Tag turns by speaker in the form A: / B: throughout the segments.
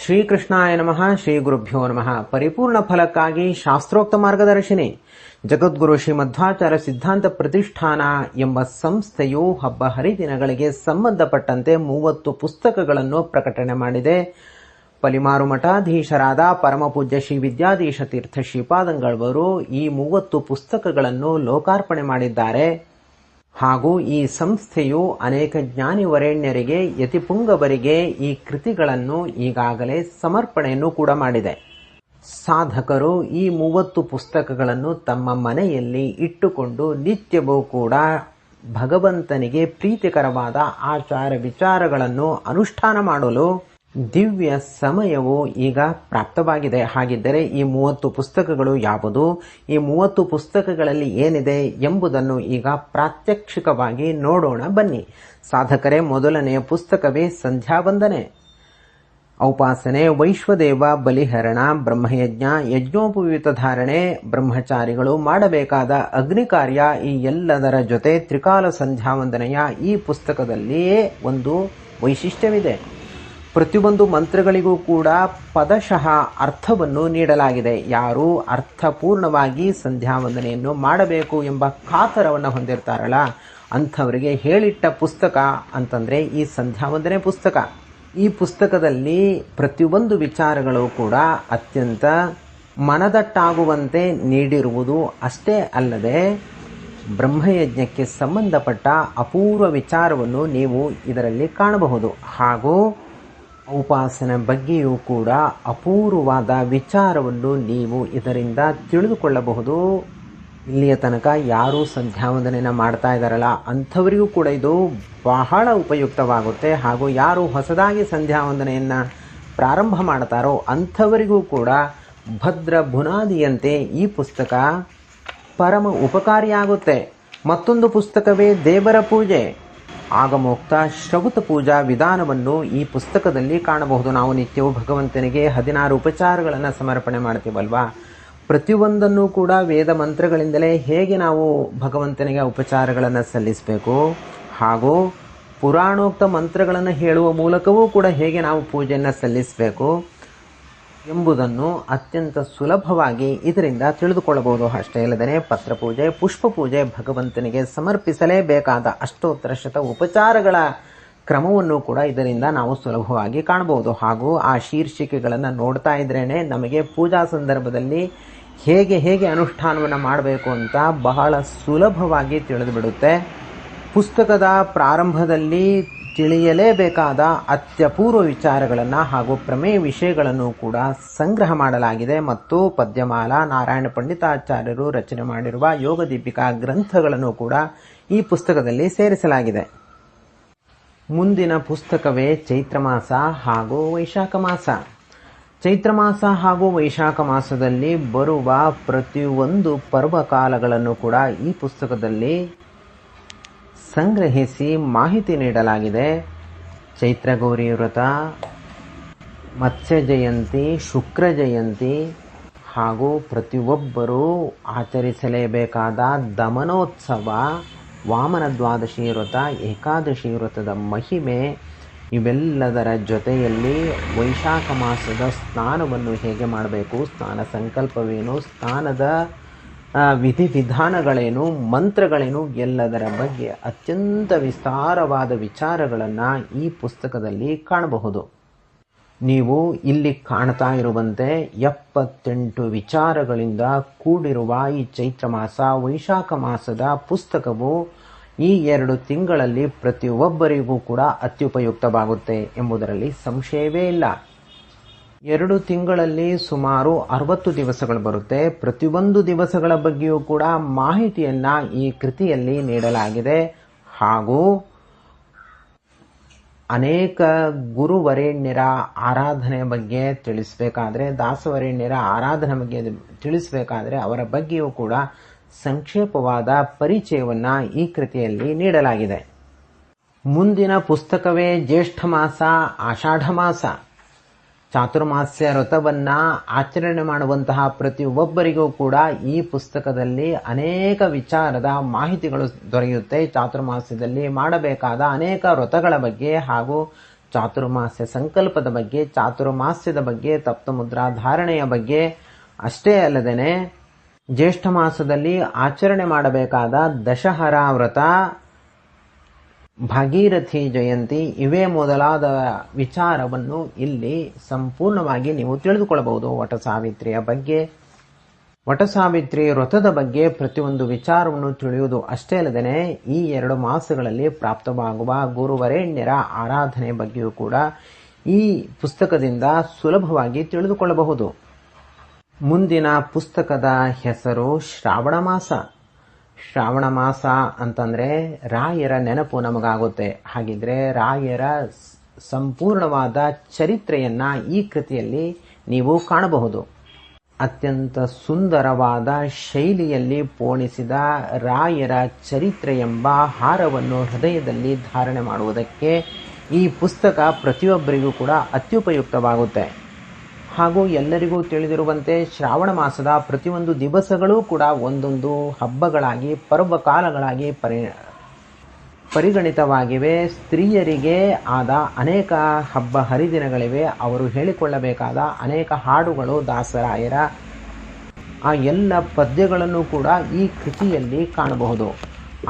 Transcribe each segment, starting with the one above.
A: ಶ್ರೀಕೃಷ್ಣಾಯ ನಮಃ. ಶ್ರೀ ಗುರುಭ್ಯೋ ನಮಃ. ಪರಿಪೂರ್ಣ ಫಲಕ್ಕಾಗಿ ಶಾಸ್ತ್ರೋಕ್ತ ಮಾರ್ಗದರ್ಶಿನಿ ಜಗದ್ಗುರು ಶ್ರೀ ಮಧ್ವಾಚಾರ್ಯ ಸಿದ್ಧಾಂತ ಪ್ರತಿಷ್ಠಾನ ಎಂಬ ಸಂಸ್ಥೆಯು ಹಬ್ಬ ಹರಿದಿನಗಳಿಗೆ ಸಂಬಂಧಪಟ್ಟಂತೆ 30 ಪುಸ್ತಕಗಳನ್ನು ಪ್ರಕಟಣೆ ಮಾಡಿದೆ. ಪಲಿಮಾರು ಮಠಾಧೀಶರಾದ ಪರಮಪೂಜ್ಯ ಶ್ರೀ ವಿದ್ಯಾಧೀಶ ತೀರ್ಥ ಶ್ರೀಪಾದಂಗಳವರು ಈ 30 ಪುಸ್ತಕಗಳನ್ನು ಲೋಕಾರ್ಪಣೆ ಮಾಡಿದ್ದಾರೆ. ಹಾಗೂ ಈ ಸಂಸ್ಥೆಯು ಅನೇಕ ಜ್ಞಾನಿ ವರೇಣ್ಯರಿಗೆ ಯತಿಪುಂಗವರಿಗೆ ಈ ಕೃತಿಗಳನ್ನು ಈಗಾಗಲೇ ಸಮರ್ಪಣೆಯನ್ನು ಕೂಡ ಮಾಡಿದೆ. ಸಾಧಕರು ಈ 30 ಪುಸ್ತಕಗಳನ್ನು ತಮ್ಮ ಮನೆಯಲ್ಲಿ ಇಟ್ಟುಕೊಂಡು ನಿತ್ಯವೂ ಕೂಡ ಭಗವಂತನಿಗೆ ಪ್ರೀತಿಕರವಾದ ಆಚಾರ ವಿಚಾರಗಳನ್ನು ಅನುಷ್ಠಾನ ಮಾಡಲು ದಿವ್ಯ ಸಮಯವು ಈಗ ಪ್ರಾಪ್ತವಾಗಿದೆ. ಹಾಗಿದ್ದರೆ ಈ 30 ಪುಸ್ತಕಗಳು ಯಾವುದು, ಈ 30 ಪುಸ್ತಕಗಳಲ್ಲಿ ಏನಿದೆ ಎಂಬುದನ್ನು ಈಗ ಪ್ರಾತ್ಯಕ್ಷಿಕವಾಗಿ ನೋಡೋಣ ಬನ್ನಿ. ಸಾಧಕರೇ, ಮೊದಲನೆಯ ಪುಸ್ತಕವೇ ಸಂಧ್ಯಾವಂದನೆ. ಔಪಾಸನೆ, ವೈಶ್ವದೇವ ಬಲಿಹರಣ, ಬ್ರಹ್ಮಯಜ್ಞ, ಯಜ್ಞೋಪವೀತ ಧಾರಣೆ, ಬ್ರಹ್ಮಚಾರಿಗಳು ಮಾಡಬೇಕಾದ ಅಗ್ನಿ ಕಾರ್ಯ, ಈ ಎಲ್ಲದರ ಜೊತೆ ತ್ರಿಕಾಲ ಸಂಧ್ಯಾವಂದನೆಯ ಈ ಪುಸ್ತಕದಲ್ಲಿಯೇ ಒಂದು ವೈಶಿಷ್ಟ್ಯವಿದೆ. ಪ್ರತಿಯೊಂದು ಮಂತ್ರಗಳಿಗೂ ಕೂಡ ಪದಶಃ ಅರ್ಥವನ್ನು ನೀಡಲಾಗಿದೆ. ಯಾರು ಅರ್ಥಪೂರ್ಣವಾಗಿ ಸಂಧ್ಯಾವಂದನೆಯನ್ನು ಮಾಡಬೇಕು ಎಂಬ ಕಾತರವನ್ನು ಹೊಂದಿರ್ತಾರಲ್ಲ, ಅಂಥವರಿಗೆ ಹೇಳಿಟ್ಟ ಪುಸ್ತಕ ಅಂತಂದರೆ ಈ ಸಂಧ್ಯಾವಂದನೆ ಪುಸ್ತಕ. ಈ ಪುಸ್ತಕದಲ್ಲಿ ಪ್ರತಿಯೊಂದು ವಿಚಾರಗಳು ಕೂಡ ಅತ್ಯಂತ ಮನದಟ್ಟಾಗುವಂತೆ ನೀಡಿರುವುದು ಅಷ್ಟೇ ಅಲ್ಲದೆ ಬ್ರಹ್ಮಯಜ್ಞಕ್ಕೆ ಸಂಬಂಧಪಟ್ಟ ಅಪೂರ್ವ ವಿಚಾರವನ್ನು ನೀವು ಇದರಲ್ಲಿ ಕಾಣಬಹುದು. ಹಾಗೂ ಉಪಾಸನೆ ಬಗ್ಗೆಯೂ ಕೂಡ ಅಪೂರ್ವವಾದ ವಿಚಾರವನ್ನು ನೀವು ಇದರಿಂದ ತಿಳಿದುಕೊಳ್ಳಬಹುದು. ಇಲ್ಲಿಯ ತನಕ ಯಾರು ಸಂಧ್ಯಾವಂದನೆಯನ್ನು ಮಾಡ್ತಾ ಇದ್ದಾರಲ್ಲ ಅಂಥವರಿಗೂ ಕೂಡ ಇದು ಬಹಳ ಉಪಯುಕ್ತವಾಗುತ್ತೆ. ಹಾಗೂ ಯಾರು ಹೊಸದಾಗಿ ಸಂಧ್ಯಾವಂದನೆಯನ್ನು ಪ್ರಾರಂಭ ಮಾಡ್ತಾರೋ ಅಂಥವರಿಗೂ ಕೂಡ ಭದ್ರ ಬುನಾದಿಯಂತೆ ಈ ಪುಸ್ತಕ ಪರಮ ಉಪಕಾರಿಯಾಗುತ್ತೆ. ಮತ್ತೊಂದು ಪುಸ್ತಕವೇ ದೇವರ ಪೂಜೆ. ಆಗಮೋಕ್ತ ಶ್ರೌತ ಪೂಜಾ ವಿಧಾನವನ್ನು ಈ ಪುಸ್ತಕದಲ್ಲಿ ಕಾಣಬಹುದು. ನಾವು ನಿತ್ಯವೂ ಭಗವಂತನಿಗೆ 16 ಉಪಚಾರಗಳನ್ನು ಸಮರ್ಪಣೆ ಮಾಡ್ತೀವಲ್ವಾ, ಪ್ರತಿಯೊಂದನ್ನು ಕೂಡ ವೇದ ಮಂತ್ರಗಳಿಂದಲೇ ಹೇಗೆ ನಾವು ಭಗವಂತನಿಗೆ ಉಪಚಾರಗಳನ್ನು ಸಲ್ಲಿಸಬೇಕು, ಹಾಗೂ ಪುರಾಣೋಕ್ತ ಮಂತ್ರಗಳನ್ನು ಹೇಳುವ ಮೂಲಕವೂ ಕೂಡ ಹೇಗೆ ನಾವು ಪೂಜೆಯನ್ನು ಸಲ್ಲಿಸಬೇಕು ಎಂಬುದನ್ನು ಅತ್ಯಂತ ಸುಲಭವಾಗಿ ಇದರಿಂದ ತಿಳಿದುಕೊಳ್ಳಬಹುದು. ಅಷ್ಟೇ ಅಲ್ಲದೆ ಪತ್ರಪೂಜೆ, ಪುಷ್ಪ ಪೂಜೆ, ಭಗವಂತನಿಗೆ ಸಮರ್ಪಿಸಲೇಬೇಕಾದ ಅಷ್ಟೋತ್ತರ ಶತ ಉಪಚಾರಗಳ ಕ್ರಮವನ್ನು ಕೂಡ ಇದರಿಂದ ನಾವು ಸುಲಭವಾಗಿ ಕಾಣಬಹುದು. ಹಾಗೂ ಆ ಶೀರ್ಷಿಕೆಗಳನ್ನು ನೋಡ್ತಾ ಇದ್ರೇನೆ ನಮಗೆ ಪೂಜಾ ಸಂದರ್ಭದಲ್ಲಿ ಹೇಗೆ ಅನುಷ್ಠಾನವನ್ನು ಮಾಡಬೇಕು ಅಂತ ಬಹಳ ಸುಲಭವಾಗಿ ತಿಳಿದುಬಿಡುತ್ತೆ. ಪುಸ್ತಕದ ಪ್ರಾರಂಭದಲ್ಲಿ ತಿಳಿಯಲೇಬೇಕಾದ ಅತ್ಯಪೂರ್ವ ವಿಚಾರಗಳನ್ನು ಹಾಗೂ ಪ್ರಮೇಯ ವಿಷಯಗಳನ್ನು ಕೂಡ ಸಂಗ್ರಹ ಮಾಡಲಾಗಿದೆ. ಮತ್ತು ಪದ್ಯಮಾಲಾ, ನಾರಾಯಣ ಪಂಡಿತಾಚಾರ್ಯರು ರಚನೆ ಮಾಡಿರುವ ಯೋಗ ದೀಪಿಕಾ ಗ್ರಂಥಗಳನ್ನು ಕೂಡ ಈ ಪುಸ್ತಕದಲ್ಲಿ ಸೇರಿಸಲಾಗಿದೆ. ಮುಂದಿನ ಪುಸ್ತಕವೇ ಚೈತ್ರ ಮಾಸ ಹಾಗೂ ವೈಶಾಖ ಮಾಸ. ಚೈತ್ರ ಮಾಸ ಹಾಗೂ ವೈಶಾಖ ಮಾಸದಲ್ಲಿ ಬರುವ ಪ್ರತಿಯೊಂದು ಪರ್ವಕಾಲಗಳನ್ನು ಕೂಡ ಈ ಪುಸ್ತಕದಲ್ಲಿ ಸಂಗ್ರಹಿಸಿ ಮಾಹಿತಿ ನೀಡಲಾಗಿದೆ. ಚೈತ್ರ ಗೌರಿ ವ್ರತ, ಮತ್ಸ್ಯ ಜಯಂತಿ, ಶುಕ್ರ ಜಯಂತಿ, ಹಾಗೂ ಪ್ರತಿಯೊಬ್ಬರೂ ಆಚರಿಸಲೇಬೇಕಾದ ದಮನೋತ್ಸವ, ವಾಮನ ದ್ವಾದಶಿ ವ್ರತ, ಏಕಾದಶಿ ವ್ರತದ ಮಹಿಮೆ, ಇವೆಲ್ಲದರ ಜೊತೆಯಲ್ಲಿ ವೈಶಾಖ ಮಾಸದ ಸ್ನಾನವನ್ನು ಹೇಗೆ ಮಾಡಬೇಕು, ಸ್ನಾನ ಸಂಕಲ್ಪವೇನು, ಸ್ನಾನದ ವಿಧಿವಿಧಾನಗಳೇನು, ಮಂತ್ರಗಳೇನು, ಎಲ್ಲದರ ಬಗ್ಗೆ ಅತ್ಯಂತ ವಿಸ್ತಾರವಾದ ವಿಚಾರಗಳನ್ನು ಈ ಪುಸ್ತಕದಲ್ಲಿ ಕಾಣಬಹುದು. ನೀವು ಇಲ್ಲಿ ಕಾಣ್ತಾ ಇರುವಂತೆ 78 ವಿಚಾರಗಳಿಂದ ಕೂಡಿರುವ ಈ ಚೈತ್ರ ಮಾಸ ವೈಶಾಖ ಮಾಸದ ಪುಸ್ತಕವು ಈ 2 ತಿಂಗಳಲ್ಲಿ ಪ್ರತಿಯೊಬ್ಬರಿಗೂ ಕೂಡ ಅತ್ಯುಪಯುಕ್ತವಾಗುತ್ತೆ ಎಂಬುದರಲ್ಲಿ ಸಂಶಯವೇ ಇಲ್ಲ. 2 ತಿಂಗಳಲ್ಲಿ ಸುಮಾರು 60 ದಿವಸಗಳು ಬರುತ್ತೆ. ಪ್ರತಿಯೊಂದು ದಿವಸಗಳ ಬಗ್ಗೆಯೂ ಕೂಡ ಮಾಹಿತಿಯನ್ನು ಈ ಕೃತಿಯಲ್ಲಿ ನೀಡಲಾಗಿದೆ. ಹಾಗೂ ಅನೇಕ ಗುರುವರೇಣ್ಯರ ಆರಾಧನೆ ಬಗ್ಗೆ ತಿಳಿಸಬೇಕಾದ್ರೆ, ದಾಸವರೇಣ್ಯರ ಆರಾಧನೆ ಬಗ್ಗೆ ತಿಳಿಸಬೇಕಾದ್ರೆ ಅವರ ಬಗ್ಗೆಯೂ ಕೂಡ ಸಂಕ್ಷೇಪವಾದ ಪರಿಚಯವನ್ನು ಈ ಕೃತಿಯಲ್ಲಿ ನೀಡಲಾಗಿದೆ. ಮುಂದಿನ ಪುಸ್ತಕವೇ ಜ್ಯೇಷ್ಠ ಮಾಸ, ಆಷಾಢ ಮಾಸ. ಚಾತುರ್ಮಾಸ್ಯ ವ್ರತವನ್ನು ಆಚರಣೆ ಮಾಡುವಂತಹ ಪ್ರತಿಯೊಬ್ಬರಿಗೂ ಕೂಡ ಈ ಪುಸ್ತಕದಲ್ಲಿ ಅನೇಕ ವಿಚಾರದ ಮಾಹಿತಿಗಳು ದೊರೆಯುತ್ತೆ. ಚಾತುರ್ಮಾಸ್ಯದಲ್ಲಿ ಮಾಡಬೇಕಾದ ಅನೇಕ ವ್ರತಗಳ ಬಗ್ಗೆ ಹಾಗೂ ಚಾತುರ್ಮಾಸ್ಯ ಸಂಕಲ್ಪದ ಬಗ್ಗೆ, ಚಾತುರ್ಮಾಸ್ಯದ ಬಗ್ಗೆ, ತಪ್ತಮುದ್ರಾ ಧಾರಣೆಯ ಬಗ್ಗೆ ಅಷ್ಟೇ ಅಲ್ಲದೆ ಜ್ಯೇಷ್ಠ ಮಾಸದಲ್ಲಿ ಆಚರಣೆ ಮಾಡಬೇಕಾದ ದಶಹರಾ ವ್ರತ, ಭಾಗೀರಥಿ ಜಯಂತಿ ಇವೇ ಮೊದಲಾದ ವಿಚಾರವನ್ನು ಇಲ್ಲಿ ಸಂಪೂರ್ಣವಾಗಿ ನೀವು ತಿಳಿದುಕೊಳ್ಳಬಹುದು. ವಟಸಾವಿತ್ರಿಯ ಬಗ್ಗೆ, ವಟಸಾವಿತ್ರಿ ವ್ರತದ ಬಗ್ಗೆ ಪ್ರತಿಯೊಂದು ವಿಚಾರವನ್ನು ತಿಳಿಯುವುದು ಅಷ್ಟೇ ಅಲ್ಲದೆ ಈ 2 ಮಾಸಗಳಲ್ಲಿ ಪ್ರಾಪ್ತವಾಗುವ ಗುರುವರೇಣ್ಯರ ಆರಾಧನೆ ಬಗ್ಗೆಯೂ ಕೂಡ ಈ ಪುಸ್ತಕದಿಂದ ಸುಲಭವಾಗಿ ತಿಳಿದುಕೊಳ್ಳಬಹುದು. ಮುಂದಿನ ಪುಸ್ತಕದ ಹೆಸರು ಶ್ರಾವಣ ಮಾಸ. ಶ್ರಾವಣ ಮಾಸ ಅಂತಂದ್ರೆ ರಾಯರ ನೆನಪು ನಮಗಾಗುತ್ತೆ. ಹಾಗಿದ್ರೆ ರಾಯರ ಸಂಪೂರ್ಣವಾದ ಚರಿತ್ರೆಯನ್ನ ಈ ಕೃತಿಯಲ್ಲಿ ನೀವು ಕಾಣಬಹುದು. ಅತ್ಯಂತ ಸುಂದರವಾದ ಶೈಲಿಯಲ್ಲಿ ಪೋಣಿಸಿದ ರಾಯರ ಚರಿತ್ರೆ ಎಂಬ ಹಾರವನ್ನು ಹೃದಯದಲ್ಲಿ ಧಾರಣೆ ಮಾಡುವುದಕ್ಕೆ ಈ ಪುಸ್ತಕ ಪ್ರತಿಯೊಬ್ಬರಿಗೂ ಕೂಡ ಅತ್ಯುಪಯುಕ್ತವಾಗುತ್ತೆ. ಹಾಗೂ ಎಲ್ಲರಿಗೂ ತಿಳಿದಿರುವಂತೆ ಶ್ರಾವಣ ಮಾಸದ ಪ್ರತಿಯೊಂದು ದಿವಸಗಳೂ ಕೂಡ ಒಂದೊಂದು ಹಬ್ಬಗಳಾಗಿ, ಪರ್ವಕಾಲಗಳಾಗಿ ಪರಿಗಣಿತವಾಗಿವೆ. ಸ್ತ್ರೀಯರಿಗೆ ಆದ ಅನೇಕ ಹಬ್ಬ ಹರಿದಿನಗಳಿವೆ. ಅವರು ಹೇಳಿಕೊಳ್ಳಬೇಕಾದ ಅನೇಕ ಹಾಡುಗಳು, ದಾಸರಾಯರ ಆ ಎಲ್ಲ ಪದ್ಯಗಳನ್ನು ಕೂಡ ಈ ಕೃತಿಯಲ್ಲಿ ಕಾಣಬಹುದು.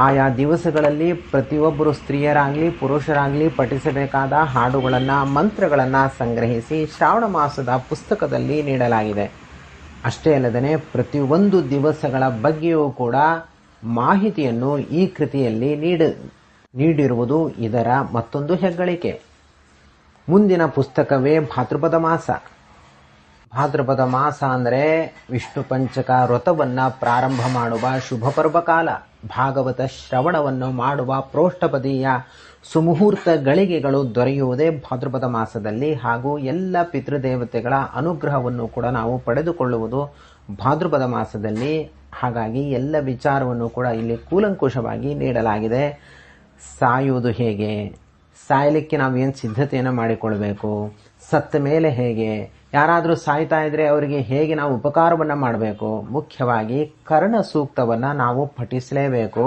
A: ಆಯಾ ದಿವಸಗಳಲ್ಲಿ ಪ್ರತಿಯೊಬ್ಬರು ಸ್ತ್ರೀಯರಾಗಲಿ ಪುರುಷರಾಗಲಿ ಪಠಿಸಬೇಕಾದ ಹಾಡುಗಳನ್ನು, ಮಂತ್ರಗಳನ್ನು ಸಂಗ್ರಹಿಸಿ ಶ್ರಾವಣ ಮಾಸದ ಪುಸ್ತಕದಲ್ಲಿ ನೀಡಲಾಗಿದೆ. ಅಷ್ಟೇ ಅಲ್ಲದೆ ಪ್ರತಿಯೊಂದು ದಿವಸಗಳ ಬಗ್ಗೆಯೂ ಕೂಡ ಮಾಹಿತಿಯನ್ನು ಈ ಕೃತಿಯಲ್ಲಿ ನೀಡಿರುವುದು ಇದರ ಮತ್ತೊಂದು ಹೆಗ್ಗಳಿಕೆ. ಮುಂದಿನ ಪುಸ್ತಕವೇ ಭಾದ್ರಪದ ಮಾಸ. ಭಾದ್ರಪದ ಮಾಸ ಅಂದರೆ ವಿಷ್ಣು ಪಂಚಕ ವ್ರತವನ್ನು ಪ್ರಾರಂಭ ಮಾಡುವ ಶುಭ ಪರ್ವಕಾಲ. ಭಾಗವತ ಶ್ರವಣವನ್ನು ಮಾಡುವ ಪ್ರೋಷ್ಠಪದೀಯ ಸುಮುಹೂರ್ತ ಗಳಿಗೆಗಳು ದೊರೆಯುವುದೇ ಭಾದ್ರಪದ ಮಾಸದಲ್ಲಿ. ಹಾಗೂ ಎಲ್ಲ ಪಿತೃದೇವತೆಗಳ ಅನುಗ್ರಹವನ್ನು ಕೂಡ ನಾವು ಪಡೆದುಕೊಳ್ಳುವುದು ಭಾದ್ರಪದ ಮಾಸದಲ್ಲಿ. ಹಾಗಾಗಿ ಎಲ್ಲ ವಿಚಾರವನ್ನು ಕೂಡ ಇಲ್ಲಿ ಕೂಲಂಕುಷವಾಗಿ ನೀಡಲಾಗಿದೆ. ಸಾಯುವುದು ಹೇಗೆ, ಸಾಯಲಿಕ್ಕೆ ನಾವೇನು ಸಿದ್ಧತೆಯನ್ನು ಮಾಡಿಕೊಳ್ಬೇಕು, ಸತ್ತ ಮೇಲೆ ಹೇಗೆ, ಯಾರಾದರೂ ಸಾಯ್ತಾ ಇದ್ರೆ ಅವರಿಗೆ ಹೇಗೆ ನಾವು ಉಪಕಾರವನ್ನು ಮಾಡಬೇಕು, ಮುಖ್ಯವಾಗಿ ಕರ್ಣ ಸೂಕ್ತವನ್ನು ನಾವು ಪಠಿಸಲೇಬೇಕು.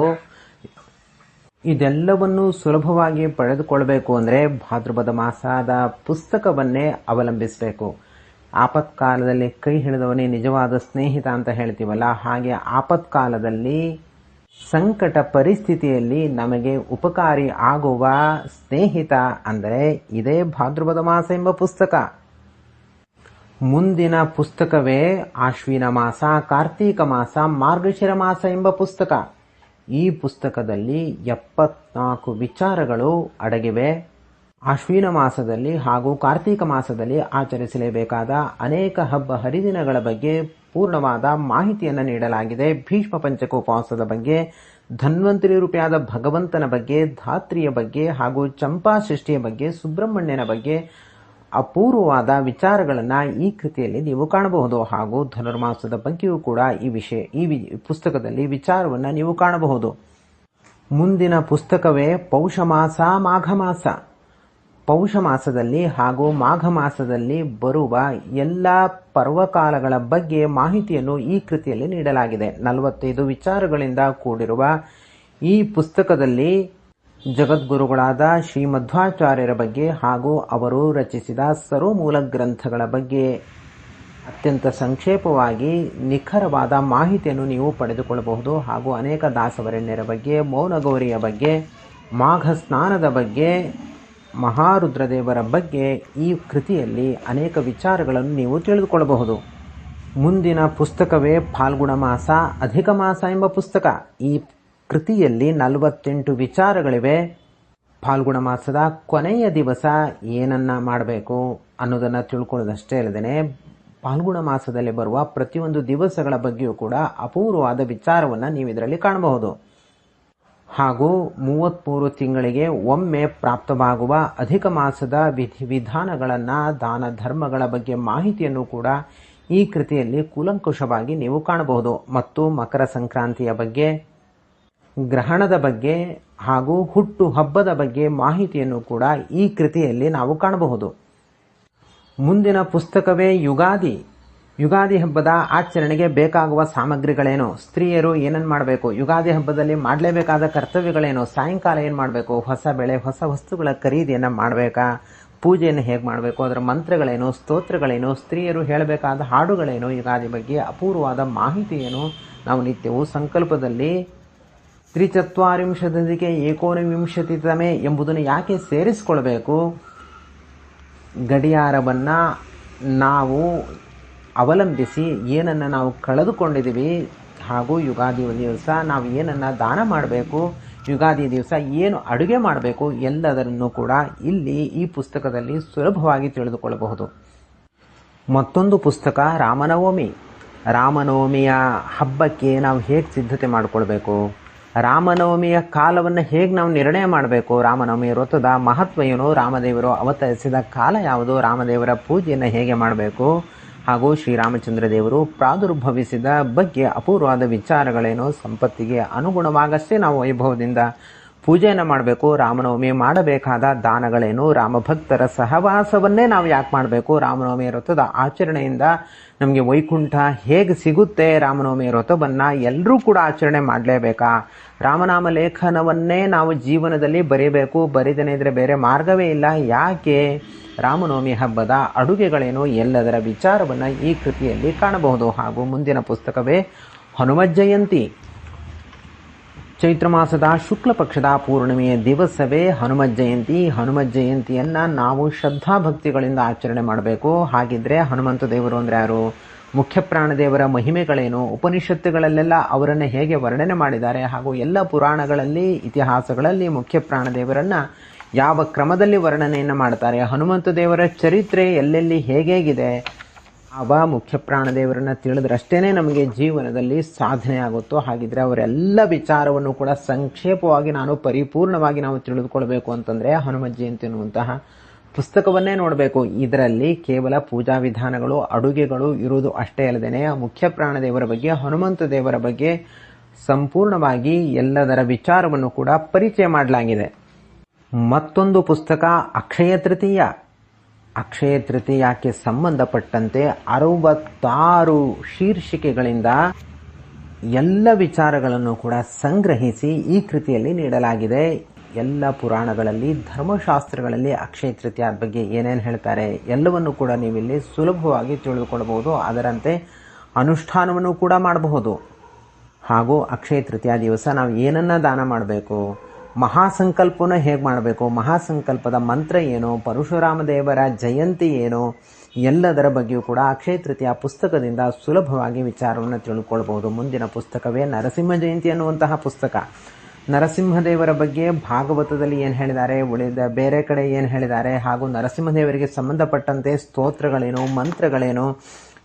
A: ಇದೆಲ್ಲವನ್ನು ಸುಲಭವಾಗಿ ಪಡೆದುಕೊಳ್ಳಬೇಕು ಅಂದರೆ ಭಾದ್ರಪದ ಮಾಸದ ಪುಸ್ತಕವನ್ನೇ ಅವಲಂಬಿಸಬೇಕು. ಆಪತ್ಕಾಲದಲ್ಲಿ ಕೈ ಹಿಡಿದವನೇ ನಿಜವಾದ ಸ್ನೇಹಿತ ಅಂತ ಹೇಳ್ತೀವಲ್ಲ, ಹಾಗೆ ಆಪತ್ಕಾಲದಲ್ಲಿ ಸಂಕಟ ಪರಿಸ್ಥಿತಿಯಲ್ಲಿ ನಮಗೆ ಉಪಕಾರಿ ಆಗುವ ಸ್ನೇಹಿತ ಅಂದರೆ ಇದೇ ಭಾದ್ರಪದ ಮಾಸ ಎಂಬ ಪುಸ್ತಕ. ಮುಂದಿನ ಪುಸ್ತಕವೇ ಆಶ್ವಿನ ಮಾಸ, ಕಾರ್ತೀಕ ಮಾಸ, ಮಾರ್ಗಶಿರ ಮಾಸ ಎಂಬ ಪುಸ್ತಕ. ಈ ಪುಸ್ತಕದಲ್ಲಿ 74 ವಿಚಾರಗಳು ಅಡಗಿವೆ. ಆಶ್ವಿನ ಮಾಸದಲ್ಲಿ ಹಾಗೂ ಕಾರ್ತೀಕ ಮಾಸದಲ್ಲಿ ಆಚರಿಸಲೇಬೇಕಾದ ಅನೇಕ ಹಬ್ಬ ಹರಿದಿನಗಳ ಬಗ್ಗೆ ಪೂರ್ಣವಾದ ಮಾಹಿತಿಯನ್ನು ನೀಡಲಾಗಿದೆ. ಭೀಷ್ಮ ಪಂಚಕ ಉಪವಾಸದ ಬಗ್ಗೆ, ಧನ್ವಂತರಿ ರೂಪಿಯಾದ ಭಗವಂತನ ಬಗ್ಗೆ, ಧಾತ್ರಿಯ ಬಗ್ಗೆ ಹಾಗೂ ಚಂಪಾ ಸೃಷ್ಟಿಯ ಬಗ್ಗೆ, ಸುಬ್ರಹ್ಮಣ್ಯನ ಬಗ್ಗೆ ಅಪೂರ್ವವಾದ ವಿಚಾರಗಳನ್ನು ಈ ಕೃತಿಯಲ್ಲಿ ನೀವು ಕಾಣಬಹುದು. ಹಾಗೂ ಧನುರ್ಮಾಸದ ಬಗ್ಗೆಯೂ ಕೂಡ ಈ ಪುಸ್ತಕದಲ್ಲಿ ವಿಚಾರವನ್ನು ನೀವು ಕಾಣಬಹುದು. ಮುಂದಿನ ಪುಸ್ತಕವೇ ಪೌಷ ಮಾಸ, ಮಾಘ ಮಾಸ. ಪೌಷ ಮಾಸದಲ್ಲಿ ಹಾಗೂ ಮಾಘ ಮಾಸದಲ್ಲಿ ಬರುವ ಎಲ್ಲ ಪರ್ವಕಾಲಗಳ ಬಗ್ಗೆ ಮಾಹಿತಿಯನ್ನು ಈ ಕೃತಿಯಲ್ಲಿ ನೀಡಲಾಗಿದೆ. 45 ವಿಚಾರಗಳಿಂದ ಕೂಡಿರುವ ಈ ಪುಸ್ತಕದಲ್ಲಿ ಜಗದ್ಗುರುಗಳಾದ ಶ್ರೀ ಮಧ್ವಾಚಾರ್ಯರ ಬಗ್ಗೆ ಹಾಗೂ ಅವರು ರಚಿಸಿದ ಸರ್ವಮೂಲ ಗ್ರಂಥಗಳ ಬಗ್ಗೆ ಅತ್ಯಂತ ಸಂಕ್ಷೇಪವಾಗಿ ನಿಖರವಾದ ಮಾಹಿತಿಯನ್ನು ನೀವು ಪಡೆದುಕೊಳ್ಳಬಹುದು. ಹಾಗೂ ಅನೇಕ ದಾಸವರೆಣ್ಯರ ಬಗ್ಗೆ, ಮೌನಗೌರಿಯ ಬಗ್ಗೆ, ಮಾಘ ಸ್ನಾನದ ಬಗ್ಗೆ, ಮಹಾರುದ್ರದೇವರ ಬಗ್ಗೆ ಈ ಕೃತಿಯಲ್ಲಿ ಅನೇಕ ವಿಚಾರಗಳನ್ನು ನೀವು ತಿಳಿದುಕೊಳ್ಳಬಹುದು. ಮುಂದಿನ ಪುಸ್ತಕವೇ ಫಾಲ್ಗುಣ ಮಾಸ, ಅಧಿಕ ಮಾಸ ಎಂಬ ಪುಸ್ತಕ. ಈ ಕೃತಿಯಲ್ಲಿ 48 ವಿಚಾರಗಳಿವೆ. ಫಾಲ್ಗುಣ ಮಾಸದ ಕೊನೆಯ ದಿವಸ ಏನನ್ನ ಮಾಡಬೇಕು ಅನ್ನೋದನ್ನು ತಿಳ್ಕೊಳ್ಳೋದಷ್ಟೇ ಅಲ್ಲದೆ ಫಾಲ್ಗುಣ ಮಾಸದಲ್ಲಿ ಬರುವ ಪ್ರತಿಯೊಂದು ದಿವಸಗಳ ಬಗ್ಗೆಯೂ ಕೂಡ ಅಪೂರ್ವವಾದ ವಿಚಾರವನ್ನು ನೀವು ಇದರಲ್ಲಿ ಕಾಣಬಹುದು. ಹಾಗೂ 33 ತಿಂಗಳಿಗೆ ಒಮ್ಮೆ ಪ್ರಾಪ್ತವಾಗುವ ಅಧಿಕ ಮಾಸದ ವಿಧಿವಿಧಾನಗಳನ್ನು, ದಾನ ಧರ್ಮಗಳ ಬಗ್ಗೆ ಮಾಹಿತಿಯನ್ನು ಕೂಡ ಈ ಕೃತಿಯಲ್ಲಿ ಕೂಲಂಕುಷವಾಗಿ ನೀವು ಕಾಣಬಹುದು. ಮತ್ತು ಮಕರ ಸಂಕ್ರಾಂತಿಯ ಬಗ್ಗೆ, ಗ್ರಹಣದ ಬಗ್ಗೆ ಹಾಗೂ ಹುಟ್ಟು ಹಬ್ಬದ ಬಗ್ಗೆ ಮಾಹಿತಿಯನ್ನು ಕೂಡ ಈ ಕೃತಿಯಲ್ಲಿ ನಾವು ಕಾಣಬಹುದು. ಮುಂದಿನ ಪುಸ್ತಕವೇ ಯುಗಾದಿ. ಯುಗಾದಿ ಹಬ್ಬದ ಆಚರಣೆಗೆ ಬೇಕಾಗುವ ಸಾಮಗ್ರಿಗಳೇನು, ಸ್ತ್ರೀಯರು ಏನನ್ನು ಮಾಡಬೇಕು, ಯುಗಾದಿ ಹಬ್ಬದಲ್ಲಿ ಮಾಡಲೇಬೇಕಾದ ಕರ್ತವ್ಯಗಳೇನು, ಸಾಯಂಕಾಲ ಏನು ಮಾಡಬೇಕು, ಹೊಸ ಬೆಳೆ ಹೊಸ ವಸ್ತುಗಳ ಖರೀದಿಯನ್ನು ಮಾಡಬೇಕಾ, ಪೂಜೆಯನ್ನು ಹೇಗೆ ಮಾಡಬೇಕು, ಅದರ ಮಂತ್ರಗಳೇನು, ಸ್ತೋತ್ರಗಳೇನು, ಸ್ತ್ರೀಯರು ಹೇಳಬೇಕಾದ ಹಾಡುಗಳೇನು, ಯುಗಾದಿ ಬಗ್ಗೆ ಅಪೂರ್ವವಾದ ಮಾಹಿತಿ ಏನು, ನಾವು ನಿತ್ಯವೂ ಸಂಕಲ್ಪದಲ್ಲಿ ತ್ರಿಚತ್ವಾರಿಂಶದೊಂದಿಗೆ ಏಕೋನವಿಂಶತಿತಮೆ ಎಂಬುದನ್ನು ಯಾಕೆ ಸೇರಿಸಿಕೊಳ್ಬೇಕು, ಗಡಿಯಾರವನ್ನು ನಾವು ಅವಲಂಬಿಸಿ ಏನನ್ನು ನಾವು ಕಳೆದುಕೊಂಡಿದ್ದೀವಿ, ಹಾಗೂ ಯುಗಾದಿ ದಿವಸ ನಾವು ಏನನ್ನು ದಾನ ಮಾಡಬೇಕು, ಯುಗಾದಿ ದಿವಸ ಏನು ಅಡುಗೆ ಮಾಡಬೇಕು ಎಲ್ಲದನ್ನು ಕೂಡ ಇಲ್ಲಿ ಈ ಪುಸ್ತಕದಲ್ಲಿ ಸುಲಭವಾಗಿ ತಿಳಿದುಕೊಳ್ಳಬಹುದು. ಮತ್ತೊಂದು ಪುಸ್ತಕ ರಾಮನವಮಿ. ರಾಮನವಮಿಯ ಹಬ್ಬಕ್ಕೆ ನಾವು ಹೇಗೆ ಸಿದ್ಧತೆ ಮಾಡಿಕೊಳ್ಬೇಕು, ರಾಮನವಮಿಯ ಕಾಲವನ್ನು ಹೇಗೆ ನಾವು ನಿರ್ಣಯ ಮಾಡಬೇಕು, ರಾಮನವಮಿ ವ್ರತದ ಮಹತ್ವ ಏನು, ರಾಮದೇವರು ಅವತರಿಸಿದ ಕಾಲ ಯಾವುದು, ರಾಮದೇವರ ಪೂಜೆಯನ್ನು ಹೇಗೆ ಮಾಡಬೇಕು, ಹಾಗೂ ಶ್ರೀರಾಮಚಂದ್ರ ದೇವರು ಪ್ರಾದುರ್ಭವಿಸಿದ ಬಗ್ಗೆ ಅಪೂರ್ವವಾದ ವಿಚಾರಗಳೇನು, ಸಂಪತ್ತಿಗೆ ಅನುಗುಣವಾಗಷ್ಟೇ ನಾವು ವೈಭವದಿಂದ ಪೂಜೆಯನ್ನು ಮಾಡಬೇಕು, ರಾಮನವಮಿ ಮಾಡಬೇಕಾದ ದಾನಗಳೇನು, ರಾಮಭಕ್ತರ ಸಹವಾಸವನ್ನೇ ನಾವು ಯಾಕೆ ಮಾಡಬೇಕು, ರಾಮನವಮಿ ವ್ರತದ ಆಚರಣೆಯಿಂದ ನಮಗೆ ವೈಕುಂಠ ಹೇಗೆ ಸಿಗುತ್ತೆ, ರಾಮನವಮಿ ವ್ರತವನ್ನು ಎಲ್ಲರೂ ಕೂಡ ಆಚರಣೆ ಮಾಡಲೇಬೇಕಾ, ರಾಮನಾಮ ಲೇಖನವನ್ನೇ ನಾವು ಜೀವನದಲ್ಲಿ ಬರೀಬೇಕು, ಬರೀದೇನೆ ಇದ್ದರೆ ಬೇರೆ ಮಾರ್ಗವೇ ಇಲ್ಲ, ಯಾಕೆ, ರಾಮನವಮಿ ಹಬ್ಬದ ಅಡುಗೆಗಳೇನು ಎಲ್ಲದರ ವಿಚಾರವನ್ನು ಈ ಕೃತಿಯಲ್ಲಿ ಕಾಣಬಹುದು. ಹಾಗೂ ಮುಂದಿನ ಪುಸ್ತಕವೇ ಹನುಮತ್ ಜಯಂತಿ. ಚೈತ್ರ ಮಾಸದ ಶುಕ್ಲ ಪಕ್ಷದ ಪೂರ್ಣಿಮೆಯ ದಿವಸವೇ ಹನುಮತ್ ಜಯಂತಿ. ಹನುಮತ್ ಜಯಂತಿಯನ್ನು ನಾವು ಶ್ರದ್ಧಾಭಕ್ತಿಗಳಿಂದ ಆಚರಣೆ ಮಾಡಬೇಕು. ಹಾಗಿದ್ರೆ ಹನುಮಂತ ದೇವರು ಅಂದರೆ ಯಾರು, ಮುಖ್ಯ ಪ್ರಾಣದೇವರ ಮಹಿಮೆಗಳೇನು, ಉಪನಿಷತ್ತುಗಳಲ್ಲೆಲ್ಲ ಅವರನ್ನು ಹೇಗೆ ವರ್ಣನೆ ಮಾಡಿದ್ದಾರೆ, ಹಾಗೂ ಎಲ್ಲ ಪುರಾಣಗಳಲ್ಲಿ ಇತಿಹಾಸಗಳಲ್ಲಿ ಮುಖ್ಯ ಪ್ರಾಣದೇವರನ್ನು ಯಾವ ಕ್ರಮದಲ್ಲಿ ವರ್ಣನೆಯನ್ನು ಮಾಡ್ತಾರೆ, ಹನುಮಂತ ದೇವರ ಚರಿತ್ರೆ ಎಲ್ಲೆಲ್ಲಿ ಹೇಗೇಗಿದೆ, ಅವ ಮುಖ್ಯ ಪ್ರಾಣದೇವರನ್ನು ತಿಳಿದ್ರಷ್ಟೇ ನಮಗೆ ಜೀವನದಲ್ಲಿ ಸಾಧನೆ ಆಗುತ್ತೋ. ಹಾಗಿದ್ರೆ ಅವರೆಲ್ಲ ವಿಚಾರವನ್ನು ಕೂಡ ಸಂಕ್ಷೇಪವಾಗಿ ಪರಿಪೂರ್ಣವಾಗಿ ನಾವು ತಿಳಿದುಕೊಳ್ಬೇಕು ಅಂತಂದರೆ ಹನುಮತ್ ಜಯಂತಿ ಅನ್ನುವಂತಹ ಪುಸ್ತಕವನ್ನೇ ನೋಡಬೇಕು. ಇದರಲ್ಲಿ ಕೇವಲ ಪೂಜಾ ವಿಧಾನಗಳು, ಅಡುಗೆಗಳು ಇರುವುದು ಅಷ್ಟೇ ಅಲ್ಲದೆ ಮುಖ್ಯ ಪ್ರಾಣದೇವರ ಬಗ್ಗೆ, ಹನುಮಂತ ದೇವರ ಬಗ್ಗೆ ಸಂಪೂರ್ಣವಾಗಿ ಎಲ್ಲದರ ವಿಚಾರವನ್ನು ಕೂಡ ಪರಿಚಯ ಮಾಡಲಾಗಿದೆ. ಮತ್ತೊಂದು ಪುಸ್ತಕ ಅಕ್ಷಯ ತೃತೀಯ. ಅಕ್ಷಯ ತೃತೀಯಕ್ಕೆ ಸಂಬಂಧಪಟ್ಟಂತೆ 66 ಶೀರ್ಷಿಕೆಗಳಿಂದ ಎಲ್ಲ ವಿಚಾರಗಳನ್ನು ಕೂಡ ಸಂಗ್ರಹಿಸಿ ಈ ಕೃತಿಯಲ್ಲಿ ನೀಡಲಾಗಿದೆ. ಎಲ್ಲ ಪುರಾಣಗಳಲ್ಲಿ, ಧರ್ಮಶಾಸ್ತ್ರಗಳಲ್ಲಿ ಅಕ್ಷಯ ತೃತೀಯ ಬಗ್ಗೆ ಏನೇನು ಹೇಳ್ತಾರೆ ಎಲ್ಲವನ್ನು ಕೂಡ ನೀವಿಲ್ಲಿ ಸುಲಭವಾಗಿ ತಿಳಿದುಕೊಳ್ಳಬಹುದು. ಅದರಂತೆ ಅನುಷ್ಠಾನವನ್ನು ಕೂಡ ಮಾಡಬಹುದು. ಹಾಗೂ ಅಕ್ಷಯ ತೃತೀಯ ದಿವಸ ನಾವು ಏನನ್ನ ದಾನ ಮಾಡಬೇಕು, ಮಹಾಸಂಕಲ್ಪನ ಹೇಗೆ ಮಾಡಬೇಕು, ಮಹಾಸಂಕಲ್ಪದ ಮಂತ್ರ ಏನು, ಪರಶುರಾಮ ದೇವರ ಜಯಂತಿ ಏನು, ಎಲ್ಲದರ ಬಗ್ಗೆಯೂ ಕೂಡ ಅಕ್ಷಯ ತೃತೀಯ ಪುಸ್ತಕದಿಂದ ಸುಲಭವಾಗಿ ವಿಚಾರವನ್ನು ತಿಳ್ಕೊಳ್ಬಹುದು. ಮುಂದಿನ ಪುಸ್ತಕವೇ ನರಸಿಂಹ ಜಯಂತಿ ಅನ್ನುವಂತಹ ಪುಸ್ತಕ. ನರಸಿಂಹದೇವರ ಬಗ್ಗೆ ಭಾಗವತದಲ್ಲಿ ಏನು ಹೇಳಿದ್ದಾರೆ, ಉಳಿದ ಬೇರೆ ಕಡೆ ಏನು ಹೇಳಿದ್ದಾರೆ, ಹಾಗೂ ನರಸಿಂಹದೇವರಿಗೆ ಸಂಬಂಧಪಟ್ಟಂತೆ ಸ್ತೋತ್ರಗಳೇನು, ಮಂತ್ರಗಳೇನು,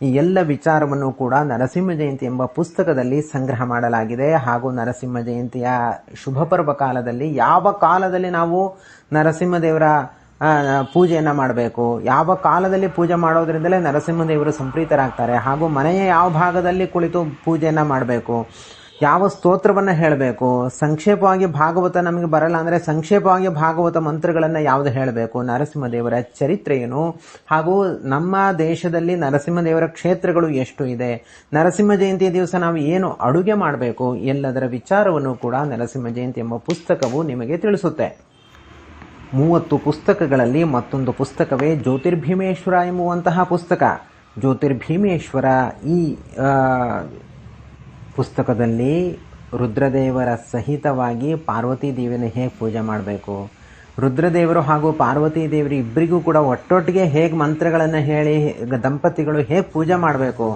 A: ಈ ಎಲ್ಲ ವಿಚಾರವನ್ನು ಕೂಡ ನರಸಿಂಹ ಜಯಂತಿ ಎಂಬ ಪುಸ್ತಕದಲ್ಲಿ ಸಂಗ್ರಹ ಮಾಡಲಾಗಿದೆ. ಹಾಗೂ ನರಸಿಂಹ ಜಯಂತಿಯ ಶುಭ ಪರ್ವ ಕಾಲದಲ್ಲಿ ಯಾವ ಕಾಲದಲ್ಲಿ ನಾವು ನರಸಿಂಹದೇವರ ಪೂಜೆಯನ್ನು ಮಾಡಬೇಕು, ಯಾವ ಕಾಲದಲ್ಲಿ ಪೂಜೆ ಮಾಡೋದ್ರಿಂದಲೇ ನರಸಿಂಹದೇವರು ಸಂಪ್ರೀತರಾಗ್ತಾರೆ, ಹಾಗೂ ಮನೆಯ ಯಾವ ಭಾಗದಲ್ಲಿ ಕುಳಿತು ಪೂಜೆಯನ್ನು ಮಾಡಬೇಕು, ಯಾವ ಸ್ತೋತ್ರವನ್ನು ಹೇಳಬೇಕು, ಸಂಕ್ಷೇಪವಾಗಿ ಭಾಗವತ ನಮಗೆ ಬರಲ್ಲ ಅಂದರೆ ಸಂಕ್ಷೇಪವಾಗಿ ಭಾಗವತ ಮಂತ್ರಗಳನ್ನು ಯಾವುದು ಹೇಳಬೇಕು, ನರಸಿಂಹದೇವರ ಚರಿತ್ರೆ ಏನು, ಹಾಗೂ ನಮ್ಮ ದೇಶದಲ್ಲಿ ನರಸಿಂಹದೇವರ ಕ್ಷೇತ್ರಗಳು ಎಷ್ಟು ಇದೆ, ನರಸಿಂಹ ಜಯಂತಿಯ ದಿವಸ ನಾವು ಏನು ಅಡುಗೆ ಮಾಡಬೇಕು, ಎಲ್ಲದರ ವಿಚಾರವನ್ನು ಕೂಡ ನರಸಿಂಹ ಜಯಂತಿ ಎಂಬ ಪುಸ್ತಕವು ನಿಮಗೆ ತಿಳಿಸುತ್ತೆ. 30 ಪುಸ್ತಕಗಳಲ್ಲಿ ಮತ್ತೊಂದು ಪುಸ್ತಕವೇ ಜ್ಯೋತಿರ್ಭೀಮೇಶ್ವರ ಎಂಬುವಂತಹ ಪುಸ್ತಕ. ಜ್ಯೋತಿರ್ಭೀಮೇಶ್ವರ ಈ ಪುಸ್ತಕದಲ್ಲಿ ರುದ್ರದೇವರ ಸಹಿತವಾಗಿ ಪಾರ್ವತೀ ದೇವಿಯನ್ನು ಹೇಗೆ ಪೂಜೆ ಮಾಡಬೇಕು, ರುದ್ರದೇವರು ಹಾಗೂ ಪಾರ್ವತೀ ದೇವರು ಇಬ್ಬರಿಗೂ ಕೂಡ ಒಟ್ಟೊಟ್ಟಿಗೆ ಹೇಗೆ ಮಂತ್ರಗಳನ್ನು ಹೇಳಿ ದಂಪತಿಗಳು ಹೇಗೆ ಪೂಜೆ ಮಾಡಬೇಕು,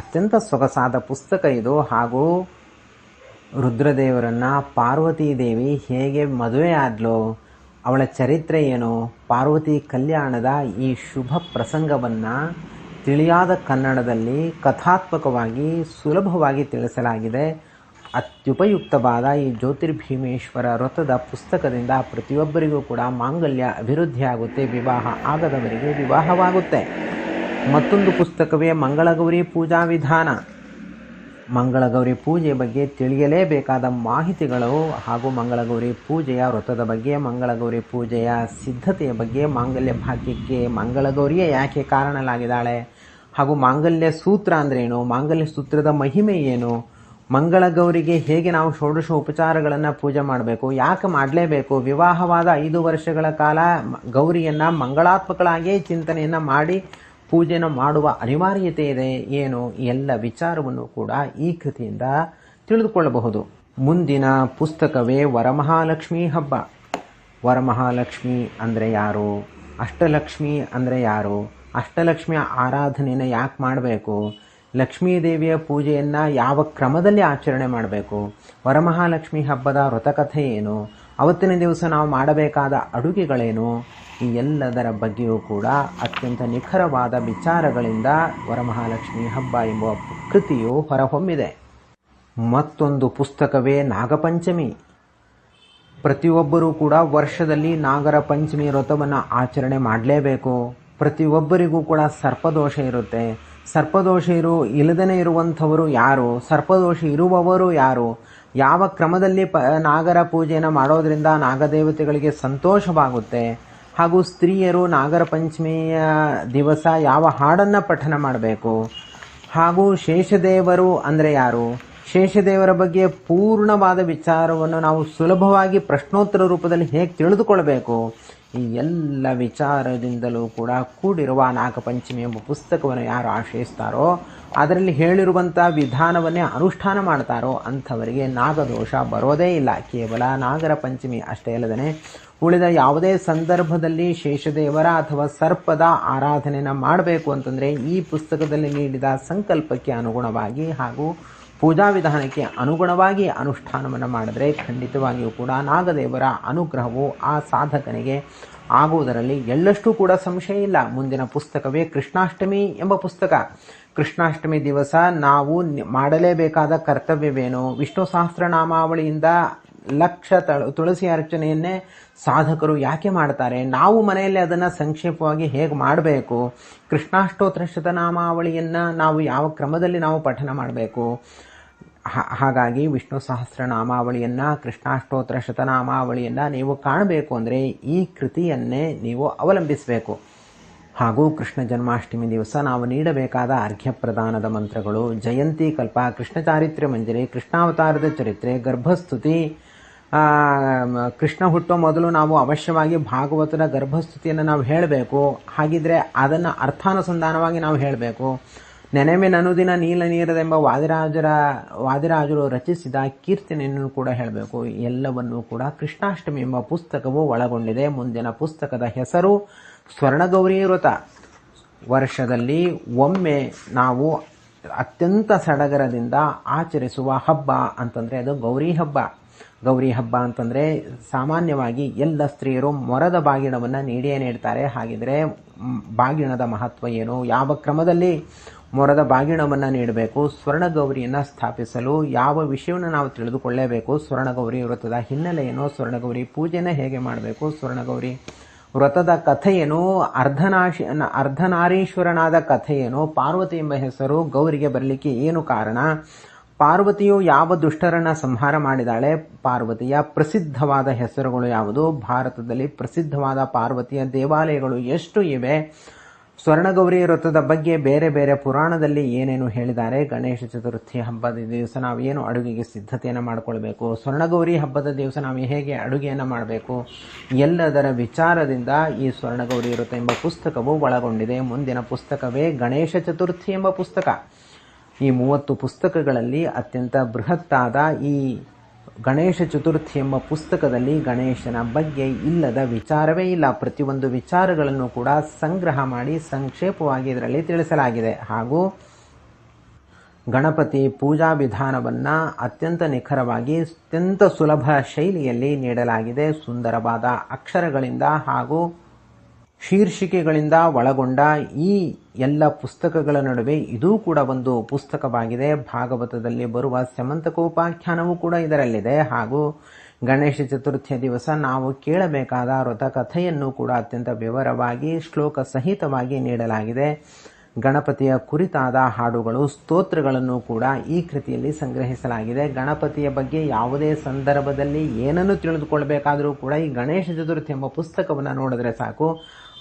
A: ಅತ್ಯಂತ ಸೊಗಸಾದ ಪುಸ್ತಕ ಇದು. ಹಾಗೂ ರುದ್ರದೇವರನ್ನು ಪಾರ್ವತೀ ದೇವಿ ಹೇಗೆ ಮದುವೆ ಆದ್ಲು, ಅವಳ ಚರಿತ್ರೆ ಏನು, ಪಾರ್ವತಿ ಕಲ್ಯಾಣದ ಈ ಶುಭ ಪ್ರಸಂಗವನ್ನು ತಿಳಿಯಾದ ಕನ್ನಡದಲ್ಲಿ ಕಥಾತ್ಮಕವಾಗಿ ಸುಲಭವಾಗಿ ತಿಳಿಸಲಾಗಿದೆ. ಅತ್ಯುಪಯುಕ್ತವಾದ ಈ ಜ್ಯೋತಿರ್ಭೀಮೇಶ್ವರ ವ್ರತದ ಪುಸ್ತಕದಿಂದ ಪ್ರತಿಯೊಬ್ಬರಿಗೂ ಕೂಡ ಮಾಂಗಲ್ಯ ಅಭಿವೃದ್ಧಿಯಾಗುತ್ತೆ, ವಿವಾಹ ಆಗದವರಿಗೆ ವಿವಾಹವಾಗುತ್ತೆ. ಮತ್ತೊಂದು ಪುಸ್ತಕವೇ ಮಂಗಳಗೌರಿ ಪೂಜಾ ವಿಧಾನ. ಮಂಗಳಗೌರಿ ಪೂಜೆಯ ಬಗ್ಗೆ ತಿಳಿಯಲೇಬೇಕಾದ ಮಾಹಿತಿಗಳು ಹಾಗೂ ಮಂಗಳಗೌರಿ ಪೂಜೆಯ ವ್ರತದ ಬಗ್ಗೆ, ಮಂಗಳಗೌರಿ ಪೂಜೆಯ ಸಿದ್ಧತೆಯ ಬಗ್ಗೆ, ಮಾಂಗಲ್ಯ ಭಾಗ್ಯಕ್ಕೆ ಮಂಗಳಗೌರಿಯೇ ಯಾಕೆ ಕಾರಣಲಾಗಿದ್ದಾಳೆ, ಹಾಗೂ ಮಾಂಗಲ್ಯ ಸೂತ್ರ ಅಂದ್ರೇನು, ಮಾಂಗಲ್ಯ ಸೂತ್ರದ ಮಹಿಮೆ ಏನು, ಮಂಗಳ ಗೌರಿಗೆ ಹೇಗೆ ನಾವು ಷೋಡಶ ಉಪಚಾರಗಳನ್ನು ಪೂಜೆ ಮಾಡಬೇಕು, ಯಾಕೆ ಮಾಡಲೇಬೇಕು, ವಿವಾಹವಾದ 5 ವರ್ಷಗಳ ಕಾಲ ಗೌರಿಯನ್ನು ಮಂಗಳಾತ್ಮಕಳಾಗಿಯೇ ಚಿಂತನೆಯನ್ನು ಮಾಡಿ ಪೂಜೆಯನ್ನು ಮಾಡುವ ಅನಿವಾರ್ಯತೆ ಇದೆ ಏನು, ಎಲ್ಲ ವಿಚಾರವನ್ನು ಕೂಡ ಈ ಕೃತಿಯಿಂದ ತಿಳಿದುಕೊಳ್ಳಬಹುದು. ಮುಂದಿನ ಪುಸ್ತಕವೇ ವರಮಹಾಲಕ್ಷ್ಮಿ ಹಬ್ಬ. ವರಮಹಾಲಕ್ಷ್ಮಿ ಅಂದರೆ ಯಾರು, ಅಷ್ಟಲಕ್ಷ್ಮಿ ಅಂದರೆ ಯಾರು, ಅಷ್ಟಲಕ್ಷ್ಮಿಯ ಆರಾಧನೆಯನ್ನು ಯಾಕೆ ಮಾಡಬೇಕು, ಲಕ್ಷ್ಮೀದೇವಿಯ ಪೂಜೆಯನ್ನು ಯಾವ ಕ್ರಮದಲ್ಲಿ ಆಚರಣೆ ಮಾಡಬೇಕು, ವರಮಹಾಲಕ್ಷ್ಮಿ ಹಬ್ಬದ ವ್ರತಕಥೆ ಏನು, ಅವತ್ತಿನ ದಿವಸ ನಾವು ಮಾಡಬೇಕಾದ ಅಡುಗೆಗಳೇನು, ಈ ಎಲ್ಲದರ ಬಗ್ಗೆಯೂ ಕೂಡ ಅತ್ಯಂತ ನಿಖರವಾದ ವಿಚಾರಗಳಿಂದ ವರಮಹಾಲಕ್ಷ್ಮಿ ಹಬ್ಬ ಎಂಬ ಕೃತಿಯು ಹೊರಹೊಮ್ಮಿದೆ. ಮತ್ತೊಂದು ಪುಸ್ತಕವೇ ನಾಗಪಂಚಮಿ. ಪ್ರತಿಯೊಬ್ಬರೂ ಕೂಡ ವರ್ಷದಲ್ಲಿ ನಾಗರ ಪಂಚಮಿ ವ್ರತವನ್ನು ಆಚರಣೆ ಮಾಡಲೇಬೇಕು. ಪ್ರತಿಯೊಬ್ಬರಿಗೂ ಕೂಡ ಸರ್ಪದೋಷ ಇರುತ್ತೆ. ಸರ್ಪದೋಷ ಇಲ್ಲದೇ ಇರುವಂಥವರು ಯಾರು, ಸರ್ಪದೋಷ ಇರುವವರು ಯಾರು, ಯಾವ ಕ್ರಮದಲ್ಲಿ ನಾಗರ ಪೂಜೆಯನ್ನು ಮಾಡೋದರಿಂದ ನಾಗದೇವತೆಗಳಿಗೆ ಸಂತೋಷವಾಗುತ್ತೆ, ಹಾಗೂ ಸ್ತ್ರೀಯರು ನಾಗರ ಪಂಚಮಿಯ ದಿವಸ ಯಾವ ಹಾಡನ್ನು ಪಠನ ಮಾಡಬೇಕು, ಹಾಗೂ ಶೇಷದೇವರು ಅಂದರೆ ಯಾರು, ಶೇಷದೇವರ ಬಗ್ಗೆ ಪೂರ್ಣವಾದ ವಿಚಾರವನ್ನು ನಾವು ಸುಲಭವಾಗಿ ಪ್ರಶ್ನೋತ್ತರ ರೂಪದಲ್ಲಿ ಹೇಗೆ ತಿಳಿದುಕೊಳ್ಬೇಕು, ಈ ಎಲ್ಲ ವಿಚಾರದಿಂದಲೂ ಕೂಡ ಕೂಡಿರುವ ನಾಗಪಂಚಮಿ ಎಂಬ ಪುಸ್ತಕವನ್ನು ಯಾರು ಆಶ್ರಯಿಸ್ತಾರೋ, ಅದರಲ್ಲಿ ಹೇಳಿರುವಂಥ ವಿಧಾನವನ್ನೇ ಅನುಷ್ಠಾನ ಮಾಡ್ತಾರೋ ಅಂಥವರಿಗೆ ನಾಗದೋಷ ಬರೋದೇ ಇಲ್ಲ. ಕೇವಲ ನಾಗರ ಪಂಚಮಿ ಅಷ್ಟೇ ಅಲ್ಲದೇ ಉಳಿದ ಯಾವುದೇ ಸಂದರ್ಭದಲ್ಲಿ ಶೇಷದೇವರ ಅಥವಾ ಸರ್ಪದ ಆರಾಧನೆಯನ್ನು ಮಾಡಬೇಕು ಅಂತಂದರೆ ಈ ಪುಸ್ತಕದಲ್ಲಿ ನೀಡಿದ ಸಂಕಲ್ಪಕ್ಕೆ ಅನುಗುಣವಾಗಿ ಹಾಗೂ ಪೂಜಾ ವಿಧಾನಕ್ಕೆ ಅನುಗುಣವಾಗಿ ಅನುಷ್ಠಾನವನ್ನು ಮಾಡಿದ್ರೆ ಖಂಡಿತವಾಗಿಯೂ ಕೂಡ ನಾಗದೇವರ ಅನುಗ್ರಹವು ಆ ಸಾಧಕನಿಗೆ ಆಗುವುದರಲ್ಲಿ ಎಳ್ಳಷ್ಟೂ ಕೂಡ ಸಂಶಯ ಇಲ್ಲ. ಮುಂದಿನ ಪುಸ್ತಕವೇ ಕೃಷ್ಣಾಷ್ಟಮಿ ಎಂಬ ಪುಸ್ತಕ. ಕೃಷ್ಣಾಷ್ಟಮಿ ದಿವಸ ನಾವು ಮಾಡಲೇಬೇಕಾದ ಕರ್ತವ್ಯವೇನು, ವಿಷ್ಣು ಸಹಸ್ರನಾಮಾವಳಿಯಿಂದ ಲಕ್ಷ ತುಳಸಿ ಅರ್ಚನೆಯನ್ನೇ ಸಾಧಕರು ಯಾಕೆ ಮಾಡ್ತಾರೆ, ನಾವು ಮನೆಯಲ್ಲಿ ಅದನ್ನು ಸಂಕ್ಷೇಪವಾಗಿ ಹೇಗೆ ಮಾಡಬೇಕು, ಕೃಷ್ಣಾಷ್ಟೋತ್ತರ ಶತನಾಮಾವಳಿಯನ್ನು ನಾವು ಯಾವ ಕ್ರಮದಲ್ಲಿ ನಾವು ಪಠನ ಮಾಡಬೇಕು, ಹಾಗಾಗಿ ವಿಷ್ಣು ಸಹಸ್ರನಾಮಾವಳಿಯನ್ನು ಕೃಷ್ಣಾಷ್ಟೋತ್ತರ ಶತನಾಮಾವಳಿಯನ್ನು ನೀವು ಕಾಣಬೇಕು ಅಂದರೆ ಈ ಕೃತಿಯನ್ನೇ ನೀವು ಅವಲಂಬಿಸಬೇಕು. ಹಾಗೂ ಕೃಷ್ಣ ಜನ್ಮಾಷ್ಟಮಿ ದಿವಸ ನಾವು ನೀಡಬೇಕಾದ ಅರ್ಘ್ಯ ಪ್ರದಾನದ ಮಂತ್ರಗಳು, ಜಯಂತಿ ಕಲ್ಪ, ಕೃಷ್ಣ ಚಾರಿತ್ರ್ಯ ಮಂಜರಿ, ಕೃಷ್ಣಾವತಾರದ ಚರಿತ್ರೆ, ಗರ್ಭಸ್ತುತಿ, ಕೃಷ್ಣ ಹುಟ್ಟೋ ಮೊದಲು ನಾವು ಅವಶ್ಯವಾಗಿ ಭಾಗವತದ ಗರ್ಭಸ್ತುತಿಯನ್ನು ನಾವು ಹೇಳಬೇಕು. ಹಾಗಿದ್ರೆ ಅದನ್ನು ಅರ್ಥಾನುಸಂಧಾನವಾಗಿ ನಾವು ಹೇಳಬೇಕು. ನೆನೆಮೆ ನನುದಿನ ನೀಲ ನೀರದೆಂಬ ವಾದಿರಾಜರು ರಚಿಸಿದ ಕೀರ್ತನೆಯನ್ನು ಕೂಡ ಹೇಳಬೇಕು. ಎಲ್ಲವನ್ನೂ ಕೂಡ ಕೃಷ್ಣಾಷ್ಟಮಿ ಎಂಬ ಪುಸ್ತಕವು ಒಳಗೊಂಡಿದೆ. ಮುಂದಿನ ಪುಸ್ತಕದ ಹೆಸರು ಸ್ವರ್ಣಗೌರಿ ವ್ರತ. ವರ್ಷದಲ್ಲಿ ಒಮ್ಮೆ ನಾವು ಅತ್ಯಂತ ಸಡಗರದಿಂದ ಆಚರಿಸುವ ಹಬ್ಬ ಅಂತಂದರೆ ಅದು ಗೌರಿ ಹಬ್ಬ. ಗೌರಿ ಹಬ್ಬ ಅಂತಂದರೆ ಸಾಮಾನ್ಯವಾಗಿ ಎಲ್ಲ ಸ್ತ್ರೀಯರು ಮೊರದ ಬಾಗಿಣವನ್ನು ನೀಡಿಯೇ ನೀಡ್ತಾರೆ. ಹಾಗಿದ್ರೆ ಬಾಗಿಣದ ಮಹತ್ವ ಏನು, ಯಾವ ಕ್ರಮದಲ್ಲಿ ಮೊರದ ಬಾಗಿಣವನ್ನು ನೀಡಬೇಕು, ಸ್ವರ್ಣಗೌರಿಯನ್ನು ಸ್ಥಾಪಿಸಲು ಯಾವ ವಿಷಯವನ್ನು ನಾವು ತಿಳಿದುಕೊಳ್ಳಲೇಬೇಕು, ಸ್ವರ್ಣಗೌರಿ ವ್ರತದ ಹಿನ್ನೆಲೆ ಏನು, ಸ್ವರ್ಣಗೌರಿ ಪೂಜೆನ ಹೇಗೆ ಮಾಡಬೇಕು, ಸ್ವರ್ಣಗೌರಿ ವ್ರತದ ಕಥೆಯೇನು, ಅರ್ಧನಾರೀಶ್ವರನಾದ ಕಥೆಯೇನು, ಪಾರ್ವತಿ ಎಂಬ ಹೆಸರು ಗೌರಿಗೆ ಬರಲಿಕ್ಕೆ ಏನು ಕಾರಣ, ಪಾರ್ವತಿಯು ಯಾವ ದುಷ್ಟರನ್ನ ಸಂಹಾರ ಮಾಡಿದಾಳೆ, ಪಾರ್ವತಿಯ ಪ್ರಸಿದ್ಧವಾದ ಹೆಸರುಗಳು ಯಾವುದು, ಭಾರತದಲ್ಲಿ ಪ್ರಸಿದ್ಧವಾದ ಪಾರ್ವತಿಯ ದೇವಾಲಯಗಳು ಎಷ್ಟು ಇವೆ, ಸ್ವರ್ಣಗೌರಿ ವ್ರತದ ಬಗ್ಗೆ ಬೇರೆ ಬೇರೆ ಪುರಾಣದಲ್ಲಿ ಏನೇನು ಹೇಳಿದ್ದಾರೆ, ಗಣೇಶ ಚತುರ್ಥಿ ಹಬ್ಬದ ದಿವಸ ನಾವು ಏನು ಅಡುಗೆಗೆ ಸಿದ್ಧತೆಯನ್ನು ಮಾಡಿಕೊಳ್ಬೇಕು, ಸ್ವರ್ಣಗೌರಿ ಹಬ್ಬದ ದಿವಸ ನಾವು ಹೇಗೆ ಅಡುಗೆಯನ್ನು ಮಾಡಬೇಕು, ಎಲ್ಲದರ ವಿಚಾರದಿಂದ ಈ ಸ್ವರ್ಣಗೌರಿ ವ್ರತ ಎಂಬ ಪುಸ್ತಕವು ಒಳಗೊಂಡಿದೆ. ಮುಂದಿನ ಪುಸ್ತಕವೇ ಗಣೇಶ ಚತುರ್ಥಿ ಎಂಬ ಪುಸ್ತಕ. ಈ 30 ಪುಸ್ತಕಗಳಲ್ಲಿ ಅತ್ಯಂತ ಬೃಹತ್ತಾದ ಈ ಗಣೇಶ ಚತುರ್ಥಿ ಎಂಬ ಪುಸ್ತಕದಲ್ಲಿ ಗಣೇಶನ ಬಗ್ಗೆ ಇಲ್ಲದ ವಿಚಾರವೇ ಇಲ್ಲ. ಪ್ರತಿಯೊಂದು ವಿಚಾರಗಳನ್ನು ಕೂಡ ಸಂಗ್ರಹ ಮಾಡಿ ಸಂಕ್ಷೇಪವಾಗಿ ಇದರಲ್ಲಿ ತಿಳಿಸಲಾಗಿದೆ. ಹಾಗೂ ಗಣಪತಿ ಪೂಜಾ ವಿಧಾನವನ್ನು ಅತ್ಯಂತ ನಿಖರವಾಗಿ ಅತ್ಯಂತ ಸುಲಭ ಶೈಲಿಯಲ್ಲಿ ನೀಡಲಾಗಿದೆ. ಸುಂದರವಾದ ಅಕ್ಷರಗಳಿಂದ ಹಾಗೂ ಶೀರ್ಷಿಕೆಗಳಿಂದ ಒಳಗೊಂಡ ಈ ಎಲ್ಲ ಪುಸ್ತಕಗಳ ನಡುವೆ ಇದೂ ಕೂಡ ಒಂದು ಪುಸ್ತಕವಾಗಿದೆ. ಭಾಗವತದಲ್ಲಿ ಬರುವ ಸ್ಯಮಂತಕೋಪಾಖ್ಯಾನವೂ ಕೂಡ ಇದರಲ್ಲಿದೆ. ಹಾಗೂ ಗಣೇಶ ಚತುರ್ಥಿಯ ದಿವಸ ನಾವು ಕೇಳಬೇಕಾದ ವ್ರತಕಥೆಯನ್ನು ಕೂಡ ಅತ್ಯಂತ ವಿವರವಾಗಿ ಶ್ಲೋಕ ಸಹಿತವಾಗಿ ನೀಡಲಾಗಿದೆ. ಗಣಪತಿಯ ಕುರಿತಾದ ಹಾಡುಗಳು, ಸ್ತೋತ್ರಗಳನ್ನು ಕೂಡ ಈ ಕೃತಿಯಲ್ಲಿ ಸಂಗ್ರಹಿಸಲಾಗಿದೆ. ಗಣಪತಿಯ ಬಗ್ಗೆ ಯಾವುದೇ ಸಂದರ್ಭದಲ್ಲಿ ಏನನ್ನು ತಿಳಿದುಕೊಳ್ಬೇಕಾದರೂ ಕೂಡ ಈ ಗಣೇಶ ಚತುರ್ಥಿ ಎಂಬ ಪುಸ್ತಕವನ್ನು ನೋಡಿದ್ರೆ ಸಾಕು,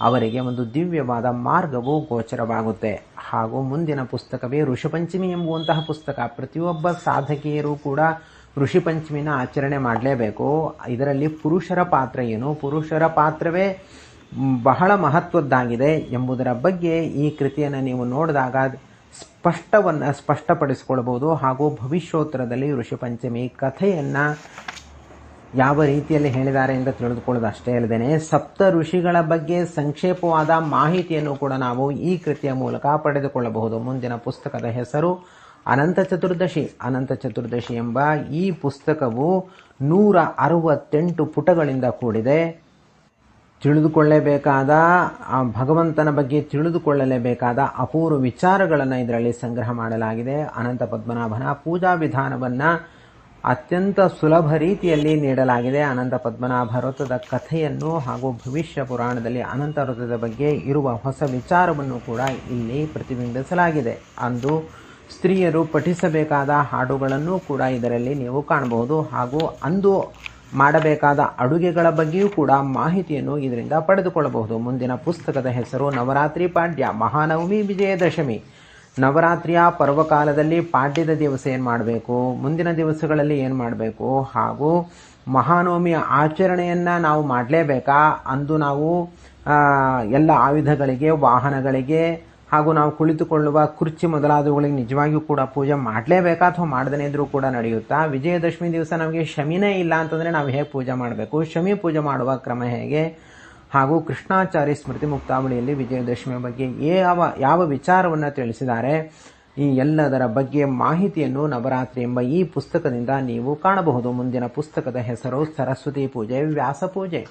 A: ಅವರಿಗೆ ಒಂದು ದಿವ್ಯವಾದ ಮಾರ್ಗವು ಗೋಚರವಾಗುತ್ತೆ. ಹಾಗೂ ಮುಂದಿನ ಪುಸ್ತಕವೇ ಋಷಿಪಂಚಮಿ ಎಂಬುವಂತಹ ಪುಸ್ತಕ. ಪ್ರತಿಯೊಬ್ಬ ಸಾಧಕಿಯರು ಕೂಡ ಋಷಿಪಂಚಮಿನ ಆಚರಣೆ ಮಾಡಲೇಬೇಕು. ಇದರಲ್ಲಿ ಪುರುಷರ ಪಾತ್ರ ಏನು, ಪುರುಷರ ಪಾತ್ರವೇ ಬಹಳ ಮಹತ್ವದ್ದಾಗಿದೆ ಎಂಬುದರ ಬಗ್ಗೆ ಈ ಕೃತಿಯನ್ನು ನೀವು ನೋಡಿದಾಗ ಸ್ಪಷ್ಟಪಡಿಸಿಕೊಳ್ಬಹುದು. ಹಾಗೂ ಭವಿಷ್ಯೋತ್ತರದಲ್ಲಿ ಋಷಿಪಂಚಮಿ ಕಥೆಯನ್ನು ಯಾವ ರೀತಿಯಲ್ಲಿ ಹೇಳಿದ್ದಾರೆ ಅಂತ ತಿಳಿದುಕೊಳ್ಳೋದು ಅಷ್ಟೇ ಅಲ್ಲದೆ ಸಪ್ತ ಋಷಿಗಳ ಬಗ್ಗೆ ಸಂಕ್ಷೇಪವಾದ ಮಾಹಿತಿಯನ್ನು ಕೂಡ ನಾವು ಈ ಕೃತಿಯ ಮೂಲಕ ಪಡೆದುಕೊಳ್ಳಬಹುದು. ಮುಂದಿನ ಪುಸ್ತಕದ ಹೆಸರು ಅನಂತ ಚತುರ್ದಶಿ. ಅನಂತ ಚತುರ್ದಶಿ ಎಂಬ ಈ ಪುಸ್ತಕವು 168 ಪುಟಗಳಿಂದ ಕೂಡಿದೆ. ತಿಳಿದುಕೊಳ್ಳಲೇಬೇಕಾದ ಭಗವಂತನ ಬಗ್ಗೆ ತಿಳಿದುಕೊಳ್ಳಲೇಬೇಕಾದ ಅಪೂರ್ವ ವಿಚಾರಗಳನ್ನು ಇದರಲ್ಲಿ ಸಂಗ್ರಹ ಮಾಡಲಾಗಿದೆ. ಅನಂತ ಪದ್ಮನಾಭನ ಪೂಜಾ ವಿಧಾನವನ್ನು ಅತ್ಯಂತ ಸುಲಭ ರೀತಿಯಲ್ಲಿ ನೀಡಲಾಗಿದೆ. ಅನಂತ ಪದ್ಮನಾಭ ವ್ರತದ ಕಥೆಯನ್ನು ಹಾಗೂ ಭವಿಷ್ಯ ಪುರಾಣದಲ್ಲಿ ಅನಂತ ವ್ರತದ ಬಗ್ಗೆ ಇರುವ ಹೊಸ ವಿಚಾರವನ್ನು ಕೂಡ ಇಲ್ಲಿ ಪ್ರತಿಬಿಂಬಿಸಲಾಗಿದೆ. ಅಂದು ಸ್ತ್ರೀಯರು ಪಠಿಸಬೇಕಾದ ಹಾಡುಗಳನ್ನು ಕೂಡ ಇದರಲ್ಲಿ ನೀವು ಕಾಣಬಹುದು. ಹಾಗೂ ಅಂದು ಮಾಡಬೇಕಾದ ಅಡುಗೆಗಳ ಬಗ್ಗೆಯೂ ಕೂಡ ಮಾಹಿತಿಯನ್ನು ಇದರಿಂದ ಪಡೆದುಕೊಳ್ಳಬಹುದು. ಮುಂದಿನ ಪುಸ್ತಕದ ಹೆಸರು ನವರಾತ್ರಿ ಪಾಡ್ಯ. ಮಹಾನವಮಿ, ವಿಜಯದಶಮಿ. ನವರಾತ್ರಿಯ ಪರ್ವಕಾಲದಲ್ಲಿ ಪಾಡ್ಯದ ದಿವಸ ಏನು ಮಾಡಬೇಕು, ಮುಂದಿನ ದಿವಸಗಳಲ್ಲಿ ಏನು ಮಾಡಬೇಕು, ಹಾಗೂ ಮಹಾನವಮಿಯ ಆಚರಣೆಯನ್ನು ನಾವು ಮಾಡಲೇಬೇಕಾ, ಅಂದು ನಾವು ಎಲ್ಲ ಆಯುಧಗಳಿಗೆ, ವಾಹನಗಳಿಗೆ ಹಾಗೂ ನಾವು ಕುಳಿತುಕೊಳ್ಳುವ ಕುರ್ಚಿ ಮೊದಲಾದವುಗಳಿಗೆ ನಿಜವಾಗಿಯೂ ಕೂಡ ಪೂಜೆ ಮಾಡಲೇಬೇಕಾ ಅಥವಾ ಮಾಡದೇ ಇದ್ರೂ ಕೂಡ ನಡೆಯುತ್ತಾ, ವಿಜಯದಶಮಿ ದಿವಸ ನಮಗೆ ಶಮಿನೇ ಇಲ್ಲ ಅಂತಂದರೆ ನಾವು ಹೇಗೆ ಪೂಜೆ ಮಾಡಬೇಕು, ಶಮಿ ಪೂಜೆ ಮಾಡುವ ಕ್ರಮ ಹೇಗೆ, ಹಾಗೂ ಕೃಷ್ಣಾಚಾರ್ಯ ಸ್ಮೃತಿ ಮುಕ್ತಾವಳಿಯಲ್ಲಿ ವಿಜಯದಶಮಿಯ ಬಗ್ಗೆ ಯಾವ ವಿಚಾರವನ್ನು ತಿಳಿಸಿದ್ದಾರೆ, ಈ ಎಲ್ಲದರ ಬಗ್ಗೆ ಮಾಹಿತಿಯನ್ನು ನವರಾತ್ರಿ ಎಂಬ ಈ ಪುಸ್ತಕದಿಂದ ನೀವು ಕಾಣಬಹುದು. ಮುಂದಿನ ಪುಸ್ತಕದ ಹೆಸರು ಸರಸ್ವತಿ ಪೂಜೆ, ವ್ಯಾಸ ಪೂಜೆ.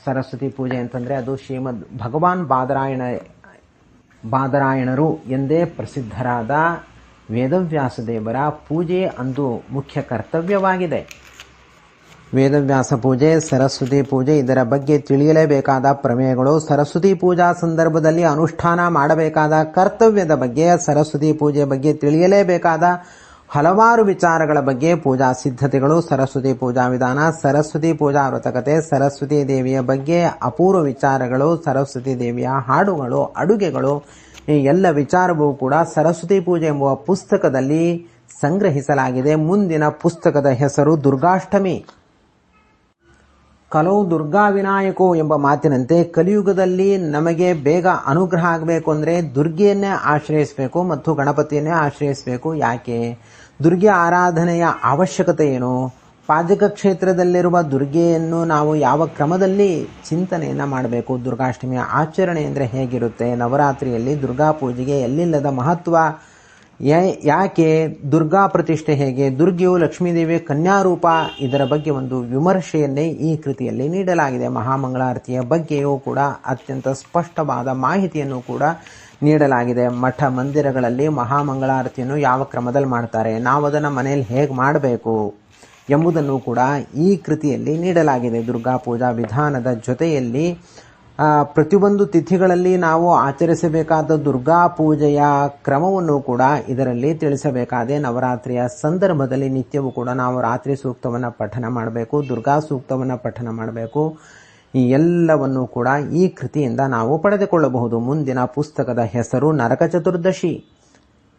A: ಸರಸ್ವತಿ ಪೂಜೆ ಅಂತಂದರೆ ಅದು ಶ್ರೀಮದ್ ಭಗವಾನ್ ಬಾದರಾಯಣರು ಎಂದೇ ಪ್ರಸಿದ್ಧರಾದ ವೇದವ್ಯಾಸ ದೇವರ ಪೂಜೆ ಅಂದು ಮುಖ್ಯ ಕರ್ತವ್ಯವಾಗಿದೆ. ವೇದವ್ಯಾಸ ಪೂಜೆ, ಸರಸ್ವತಿ ಪೂಜೆ, ಇದರ ಬಗ್ಗೆ ತಿಳಿಯಲೇಬೇಕಾದ ಪ್ರಮೇಯಗಳು, ಸರಸ್ವತಿ ಪೂಜಾ ಸಂದರ್ಭದಲ್ಲಿ ಅನುಷ್ಠಾನ ಮಾಡಬೇಕಾದ ಕರ್ತವ್ಯದ ಬಗ್ಗೆ, ಸರಸ್ವತಿ ಪೂಜೆ ಬಗ್ಗೆ ತಿಳಿಯಲೇಬೇಕಾದ ಹಲವಾರು ವಿಚಾರಗಳ ಬಗ್ಗೆ, ಪೂಜಾ ಸಿದ್ಧತೆಗಳು, ಸರಸ್ವತಿ ಪೂಜಾ ವಿಧಾನ, ಸರಸ್ವತಿ ಪೂಜಾ ವ್ರತಕತೆ, ಸರಸ್ವತಿ ದೇವಿಯ ಬಗ್ಗೆ ಅಪೂರ್ವ ವಿಚಾರಗಳು, ಸರಸ್ವತಿ ದೇವಿಯ ಹಾಡುಗಳು, ಅಡುಗೆಗಳು, ಈ ಎಲ್ಲ ವಿಚಾರವೂ ಕೂಡ ಸರಸ್ವತಿ ಪೂಜೆ ಎಂಬುವ ಪುಸ್ತಕದಲ್ಲಿ ಸಂಗ್ರಹಿಸಲಾಗಿದೆ. ಮುಂದಿನ ಪುಸ್ತಕದ ಹೆಸರು ದುರ್ಗಾಷ್ಟಮಿ. ಕಲೋ ದುರ್ಗಾ ವಿನಾಯಕೋ ಎಂಬ ಮಾತಿನಂತೆ ಕಲಿಯುಗದಲ್ಲಿ ನಮಗೆ ಬೇಗ ಅನುಗ್ರಹ ಆಗಬೇಕು ಅಂದರೆ ದುರ್ಗೆಯನ್ನೇ ಆಶ್ರಯಿಸಬೇಕು ಮತ್ತು ಗಣಪತಿಯನ್ನೇ ಆಶ್ರಯಿಸಬೇಕು. ಯಾಕೆ? ದುರ್ಗೆ ಆರಾಧನೆಯ ಅವಶ್ಯಕತೆ ಏನು? ಪಾಜಕ ಕ್ಷೇತ್ರದಲ್ಲಿರುವ ದುರ್ಗೆಯನ್ನು ನಾವು ಯಾವ ಕ್ರಮದಲ್ಲಿ ಚಿಂತನೆಯನ್ನು ಮಾಡಬೇಕು? ದುರ್ಗಾಷ್ಟಮಿಯ ಆಚರಣೆ ಅಂದರೆ ಹೇಗಿರುತ್ತೆ? ನವರಾತ್ರಿಯಲ್ಲಿ ದುರ್ಗಾ ಪೂಜೆಗೆ ಎಲ್ಲಿಲ್ಲದ ಮಹತ್ವ ಯಾಕೆ? ದುರ್ಗಾ ಪ್ರತಿಷ್ಠೆ ಹೇಗೆ? ದುರ್ಗೆಯು ಲಕ್ಷ್ಮೀದೇವಿಯ ಕನ್ಯಾರೂಪ. ಇದರ ಬಗ್ಗೆ ಒಂದು ವಿಮರ್ಶೆಯನ್ನೇ ಈ ಕೃತಿಯಲ್ಲಿ ನೀಡಲಾಗಿದೆ. ಮಹಾಮಂಗಳಾರತಿಯ ಬಗ್ಗೆಯೂ ಕೂಡ ಅತ್ಯಂತ ಸ್ಪಷ್ಟವಾದ ಮಾಹಿತಿಯನ್ನು ಕೂಡ ನೀಡಲಾಗಿದೆ. ಮಠ ಮಂದಿರಗಳಲ್ಲಿ ಮಹಾಮಂಗಳಾರತಿಯನ್ನು ಯಾವ ಕ್ರಮದಲ್ಲಿ ಮಾಡ್ತಾರೆ, ನಾವು ಅದನ್ನು ಮನೆಯಲ್ಲಿ ಹೇಗೆ ಮಾಡಬೇಕು ಎಂಬುದನ್ನು ಕೂಡ ಈ ಕೃತಿಯಲ್ಲಿ ನೀಡಲಾಗಿದೆ. ದುರ್ಗಾ ಪೂಜಾ ವಿಧಾನದ ಜೊತೆಯಲ್ಲಿ ಪ್ರತಿಯೊಂದು ತಿಥಿಗಳಲ್ಲಿ ನಾವು ಆಚರಿಸಬೇಕಾದ ದುರ್ಗಾ ಪೂಜೆಯ ಕ್ರಮವನ್ನು ಕೂಡ ಇದರಲ್ಲಿ ತಿಳಿಸಬೇಕಾದೆ. ನವರಾತ್ರಿಯ ಸಂದರ್ಭದಲ್ಲಿ ನಿತ್ಯವೂ ಕೂಡ ನಾವು ರಾತ್ರಿ ಸೂಕ್ತವನ್ನು ಪಠನ ಮಾಡಬೇಕು, ದುರ್ಗಾ ಸೂಕ್ತವನ್ನು ಪಠನ ಮಾಡಬೇಕು. ಈ ಎಲ್ಲವನ್ನು ಕೂಡ ಈ ಕೃತಿಯಿಂದ ನಾವು ಪಡೆದುಕೊಳ್ಳಬಹುದು. ಮುಂದಿನ ಪುಸ್ತಕದ ಹೆಸರು ನರಕ ಚತುರ್ದಶಿ,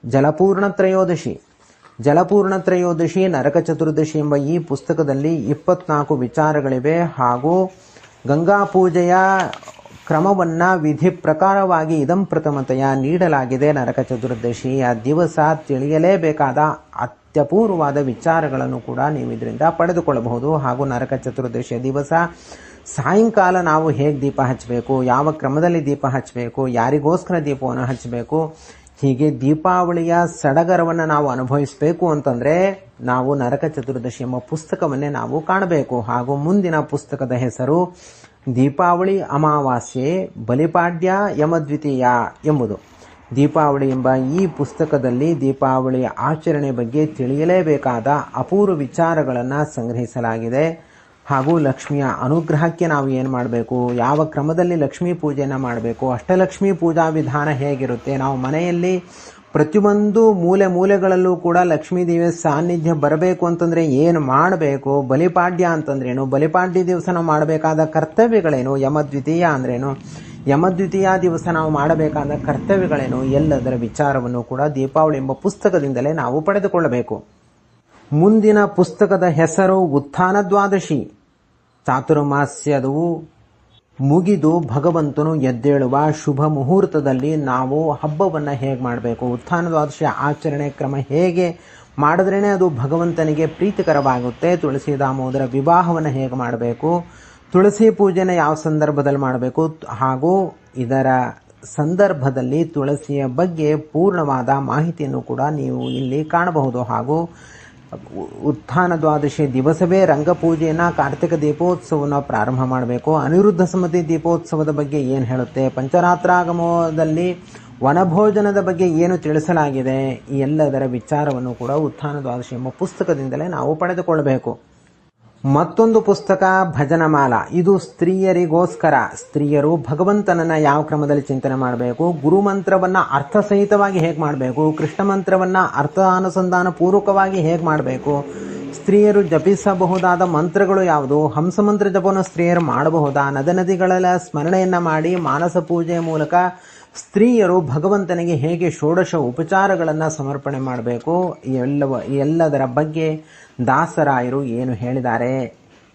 A: ಜಲಪೂರ್ಣ ತ್ರಯೋದಶಿ. ಜಲಪೂರ್ಣ ತ್ರಯೋದಶಿ, ನರಕ ಚತುರ್ದಶಿ ಎಂಬ ಈ ಪುಸ್ತಕದಲ್ಲಿ 24 ವಿಚಾರಗಳಿವೆ. ಹಾಗೂ ಗಂಗಾ ಪೂಜೆಯ ಕ್ರಮವನ್ನು ವಿಧಿ ಪ್ರಕಾರವಾಗಿ ಇದಂ ಪ್ರಥಮತೆಯ ನೀಡಲಾಗಿದೆ. ನರಕ ಚತುರ್ದಶಿಯ ದಿವಸ ತಿಳಿಯಲೇಬೇಕಾದ ಅತ್ಯಪೂರ್ವವಾದ ವಿಚಾರಗಳನ್ನು ಕೂಡ ನೀವು ಇದರಿಂದ ಪಡೆದುಕೊಳ್ಳಬಹುದು. ಹಾಗೂ ನರಕ ಚತುರ್ದಶಿಯ ದಿವಸ ಸಾಯಂಕಾಲ ನಾವು ಹೇಗೆ ದೀಪ ಹಚ್ಚಬೇಕು, ಯಾವ ಕ್ರಮದಲ್ಲಿ ದೀಪ ಹಚ್ಚಬೇಕು, ಯಾರಿಗೋಸ್ಕರ ದೀಪವನ್ನು ಹಚ್ಚಬೇಕು, ಹೀಗೆ ದೀಪಾವಳಿಯ ಸಡಗರವನ್ನು ನಾವು ಅನುಭವಿಸಬೇಕು ಅಂತಂದರೆ ನಾವು ನರಕ ಚತುರ್ದಶಿ ಎಂಬ ಪುಸ್ತಕವನ್ನೇ ನಾವು ಕಾಣಬೇಕು. ಹಾಗೂ ಮುಂದಿನ ಪುಸ್ತಕದ ಹೆಸರು ದೀಪಾವಳಿ ಅಮಾವಾಸ್ಯೆ, ಬಲಿಪಾಡ್ಯ, ಯಮದ್ವಿತೀಯ ಎಂಬುದು. ದೀಪಾವಳಿ ಎಂಬ ಈ ಪುಸ್ತಕದಲ್ಲಿ ದೀಪಾವಳಿಯ ಆಚರಣೆ ಬಗ್ಗೆ ತಿಳಿಯಲೇಬೇಕಾದ ಅಪೂರ್ವ ವಿಚಾರಗಳನ್ನು ಸಂಗ್ರಹಿಸಲಾಗಿದೆ. ಹಾಗೂ ಲಕ್ಷ್ಮಿಯ ಅನುಗ್ರಹಕ್ಕೆ ನಾವು ಏನು ಮಾಡಬೇಕು, ಯಾವ ಕ್ರಮದಲ್ಲಿ ಲಕ್ಷ್ಮೀ ಪೂಜೆಯನ್ನು ಮಾಡಬೇಕು, ಅಷ್ಟಲಕ್ಷ್ಮೀ ಪೂಜಾ ವಿಧಾನ ಹೇಗಿರುತ್ತೆ, ನಾವು ಮನೆಯಲ್ಲಿ ಪ್ರತಿಯೊಂದು ಮೂಲೆಗಳಲ್ಲೂ ಕೂಡ ಲಕ್ಷ್ಮೀ ದೇವಿಯ ಸಾನ್ನಿಧ್ಯ ಬರಬೇಕು ಅಂತಂದರೆ ಏನು ಮಾಡಬೇಕು, ಬಲಿಪಾಡ್ಯ ಅಂತಂದ್ರೇನು, ಬಲಿಪಾಡ್ಯ ದಿವಸ ನಾವು ಮಾಡಬೇಕಾದ ಕರ್ತವ್ಯಗಳೇನು, ಯಮದ್ವಿತೀಯ ಅಂದ್ರೇನು, ಯಮದ್ವಿತೀಯ ದಿವಸ ನಾವು ಮಾಡಬೇಕಾದ ಕರ್ತವ್ಯಗಳೇನು ಎಲ್ಲದರ ವಿಚಾರವನ್ನು ಕೂಡ ದೀಪಾವಳಿ ಎಂಬ ಪುಸ್ತಕದಿಂದಲೇ ನಾವು ಪಡೆದುಕೊಳ್ಳಬೇಕು. ಮುಂದಿನ ಪುಸ್ತಕದ ಹೆಸರು ಉತ್ಥಾನ ದ್ವಾದಶಿ. ಚಾತುರ್ಮಾಸ್ಯವು ಮುಗಿದು ಭಗವಂತನು ಎದ್ದೇಳುವ ಶುಭ ಮುಹೂರ್ತದಲ್ಲಿ ನಾವು ಹಬ್ಬವನ್ನು ಹೇಗೆ ಮಾಡಬೇಕು, ಉತ್ಥಾನ ದ್ವಾದಶಿಯ ಆಚರಣೆ ಕ್ರಮ ಹೇಗೆ ಮಾಡಿದ್ರೇ ಅದು ಭಗವಂತನಿಗೆ ಪ್ರೀತಿಕರವಾಗುತ್ತೆ, ತುಳಸಿ ದಾಮೋದರ ವಿವಾಹವನ್ನು ಹೇಗೆ ಮಾಡಬೇಕು, ತುಳಸಿ ಪೂಜೆನ ಯಾವ ಸಂದರ್ಭದಲ್ಲಿ ಮಾಡಬೇಕು, ಹಾಗೂ ಇದರ ಸಂದರ್ಭದಲ್ಲಿ ತುಳಸಿಯ ಬಗ್ಗೆ ಪೂರ್ಣವಾದ ಮಾಹಿತಿಯನ್ನು ಕೂಡ ನೀವು ಇಲ್ಲಿ ಕಾಣಬಹುದು. ಹಾಗೂ ಉತ್ಥಾನ ದ್ವಾದಶಿ ದಿವಸವೇ ರಂಗಪೂಜೆಯನ್ನು, ಕಾರ್ತಿಕ ದೀಪೋತ್ಸವವನ್ನು ಪ್ರಾರಂಭ ಮಾಡಬೇಕು. ಅನಿರುದ್ಧ ಸಮತಿ ದೀಪೋತ್ಸವದ ಬಗ್ಗೆ ಏನು ಹೇಳುತ್ತೆ, ಪಂಚರಾತ್ರಾಗಮದಲ್ಲಿ ವನಭೋಜನದ ಬಗ್ಗೆ ಏನು ತಿಳಿಸಲಾಗಿದೆ, ಈ ಎಲ್ಲದರ ವಿಚಾರವನ್ನು ಕೂಡ ಉತ್ಥಾನ ದ್ವಾದಶಿ ಎಂಬ ಪುಸ್ತಕದಿಂದಲೇ ನಾವು ಪಡೆದುಕೊಳ್ಳಬೇಕು. ಮತ್ತೊಂದು ಪುಸ್ತಕ ಭಜನಮಾಲ. ಇದು ಸ್ತ್ರೀಯರಿಗೋಸ್ಕರ. ಸ್ತ್ರೀಯರು ಭಗವಂತನನ್ನ ಯಾವ ಕ್ರಮದಲ್ಲಿ ಚಿಂತನೆ ಮಾಡಬೇಕು, ಗುರುಮಂತ್ರವನ್ನ ಅರ್ಥಸಹಿತವಾಗಿ ಹೇಗೆ ಮಾಡಬೇಕು, ಕೃಷ್ಣ ಮಂತ್ರವನ್ನ ಅರ್ಥಾನುಸಂಧಾನ ಪೂರ್ವಕವಾಗಿ ಹೇಗೆ ಮಾಡಬೇಕು, ಸ್ತ್ರೀಯರು ಜಪಿಸಬಹುದಾದ ಮಂತ್ರಗಳು ಯಾವುದು, ಹಂಸಮಂತ್ರ ಜಪವನ್ನು ಸ್ತ್ರೀಯರು ಮಾಡಬಹುದಾ, ನದಿಗಳ ಸ್ಮರಣೆಯನ್ನ ಮಾಡಿ ಮಾನಸ ಪೂಜೆಯ ಮೂಲಕ ಸ್ತ್ರೀಯರು ಭಗವಂತನಿಗೆ ಹೇಗೆ ಷೋಡಶ ಉಪಚಾರಗಳನ್ನು ಸಮರ್ಪಣೆ ಮಾಡಬೇಕು, ಎಲ್ಲದರ ಬಗ್ಗೆ ದಾಸರಾಯರು ಏನು ಹೇಳಿದ್ದಾರೆ.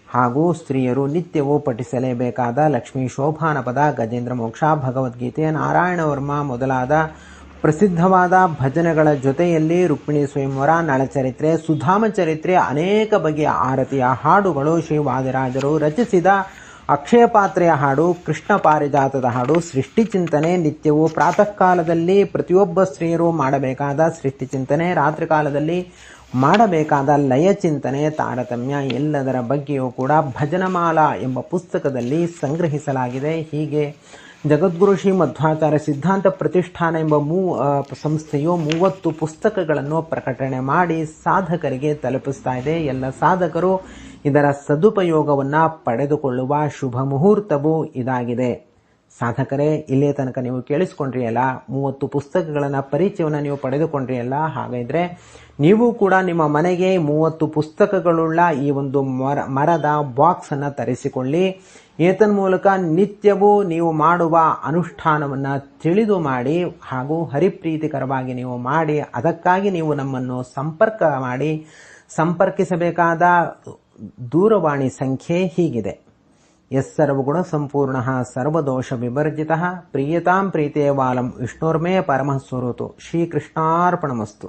A: ಹಾಗೂ ಸ್ತ್ರೀಯರು ನಿತ್ಯವೂ ಪಠಿಸಲೇಬೇಕಾದ ಲಕ್ಷ್ಮೀ ಶೋಭಾನಪದ, ಗಜೇಂದ್ರ ಮೋಕ್ಷ, ಭಗವದ್ಗೀತೆ, ನಾರಾಯಣ ವರ್ಮ ಮೊದಲಾದ ಪ್ರಸಿದ್ಧವಾದ ಭಜನೆಗಳ ಜೊತೆಯಲ್ಲಿ ರುಕ್ಮಿಣಿ ಸ್ವಯಂವರ, ನಳಚರಿತ್ರೆ, ಸುಧಾಮ ಚರಿತ್ರೆ, ಅನೇಕ ಬಗೆಯ ಆರತಿಯ ಹಾಡುಗಳು, ಶ್ರೀವಾದಿರಾಜರು ರಚಿಸಿದ ಅಕ್ಷಯ ಪಾತ್ರೆಯ ಹಾಡು, ಕೃಷ್ಣ ಪಾರಿಜಾತದ ಹಾಡು, ಸೃಷ್ಟಿ ಚಿಂತನೆ, ನಿತ್ಯವೂ ಪ್ರಾತಃ ಕಾಲದಲ್ಲಿ ಪ್ರತಿಯೊಬ್ಬ ಸ್ತ್ರೀಯರು ಮಾಡಬೇಕಾದ ಸೃಷ್ಟಿ ಚಿಂತನೆ, ರಾತ್ರಿ ಕಾಲದಲ್ಲಿ ಮಾಡಬೇಕಾದ ಲಯ ಚಿಂತನೆ, ತಾರತಮ್ಯ ಎಲ್ಲದರ ಬಗ್ಗೆಯೂ ಕೂಡ ಭಜನಮಾಲಾ ಎಂಬ ಪುಸ್ತಕದಲ್ಲಿ ಸಂಗ್ರಹಿಸಲಾಗಿದೆ. ಹೀಗೆ ಜಗದ್ಗುರು ಶ್ರೀ ಮಧ್ವಾಚಾರ್ಯ ಸಿದ್ಧಾಂತ ಪ್ರತಿಷ್ಠಾನ ಎಂಬ ಸಂಸ್ಥೆಯು 30 ಪುಸ್ತಕಗಳನ್ನು ಪ್ರಕಟಣೆ ಮಾಡಿ ಸಾಧಕರಿಗೆ ತಲುಪಿಸ್ತಾ ಇದೆ. ಎಲ್ಲ ಸಾಧಕರು ಇದರ ಸದುಪಯೋಗವನ್ನು ಪಡೆದುಕೊಳ್ಳುವ ಶುಭ ಮುಹೂರ್ತವು ಇದಾಗಿದೆ. ಸಾಧಕರೇ, ಇಲ್ಲೇ ತನಕ ನೀವು ಕೇಳಿಸ್ಕೊಂಡ್ರಿಯಲ್ಲ, 30 ಪುಸ್ತಕಗಳನ್ನು ಪರಿಚಯವನ್ನು ನೀವು ಪಡೆದುಕೊಂಡ್ರಿಯಲ್ಲ. ಹಾಗಾದರೆ ನೀವು ಕೂಡ ನಿಮ್ಮ ಮನೆಗೆ 30 ಪುಸ್ತಕಗಳುಳ್ಳ ಈ ಒಂದು ಮರದ ಬಾಕ್ಸನ್ನು ತರಿಸಿಕೊಳ್ಳಿ. ಏತನ್ಮೂಲಕ ನಿತ್ಯವೂ ನೀವು ಮಾಡುವ ಅನುಷ್ಠಾನವನ್ನು ತಿಳಿದು ಮಾಡಿ ಹಾಗೂ ಹರಿಪ್ರೀತಿಕರವಾಗಿ ನೀವು ಮಾಡಿ, ಅದಕ್ಕಾಗಿ ನೀವು ನಮ್ಮನ್ನು ಸಂಪರ್ಕಿಸಬೇಕಾದ ದೂರವಾಣಿ ಸಂಖ್ಯೆ ಹೀಗಿದೆ: ಎಸ್ ಸರ್ವಗುಣ ಸಂಪೂರ್ಣ ಸರ್ವದೋಷ ವಿವರ್ಜಿತ ಪ್ರೀಯತಾಂ ಪ್ರೀತೇವಾಲಂ ವಿಷ್ಣೋರ್ಮೇ ಪರಮಃ ಸ್ವರೂತು. ಶ್ರೀಕೃಷ್ಣಾರ್ಪಣಮಸ್ತು.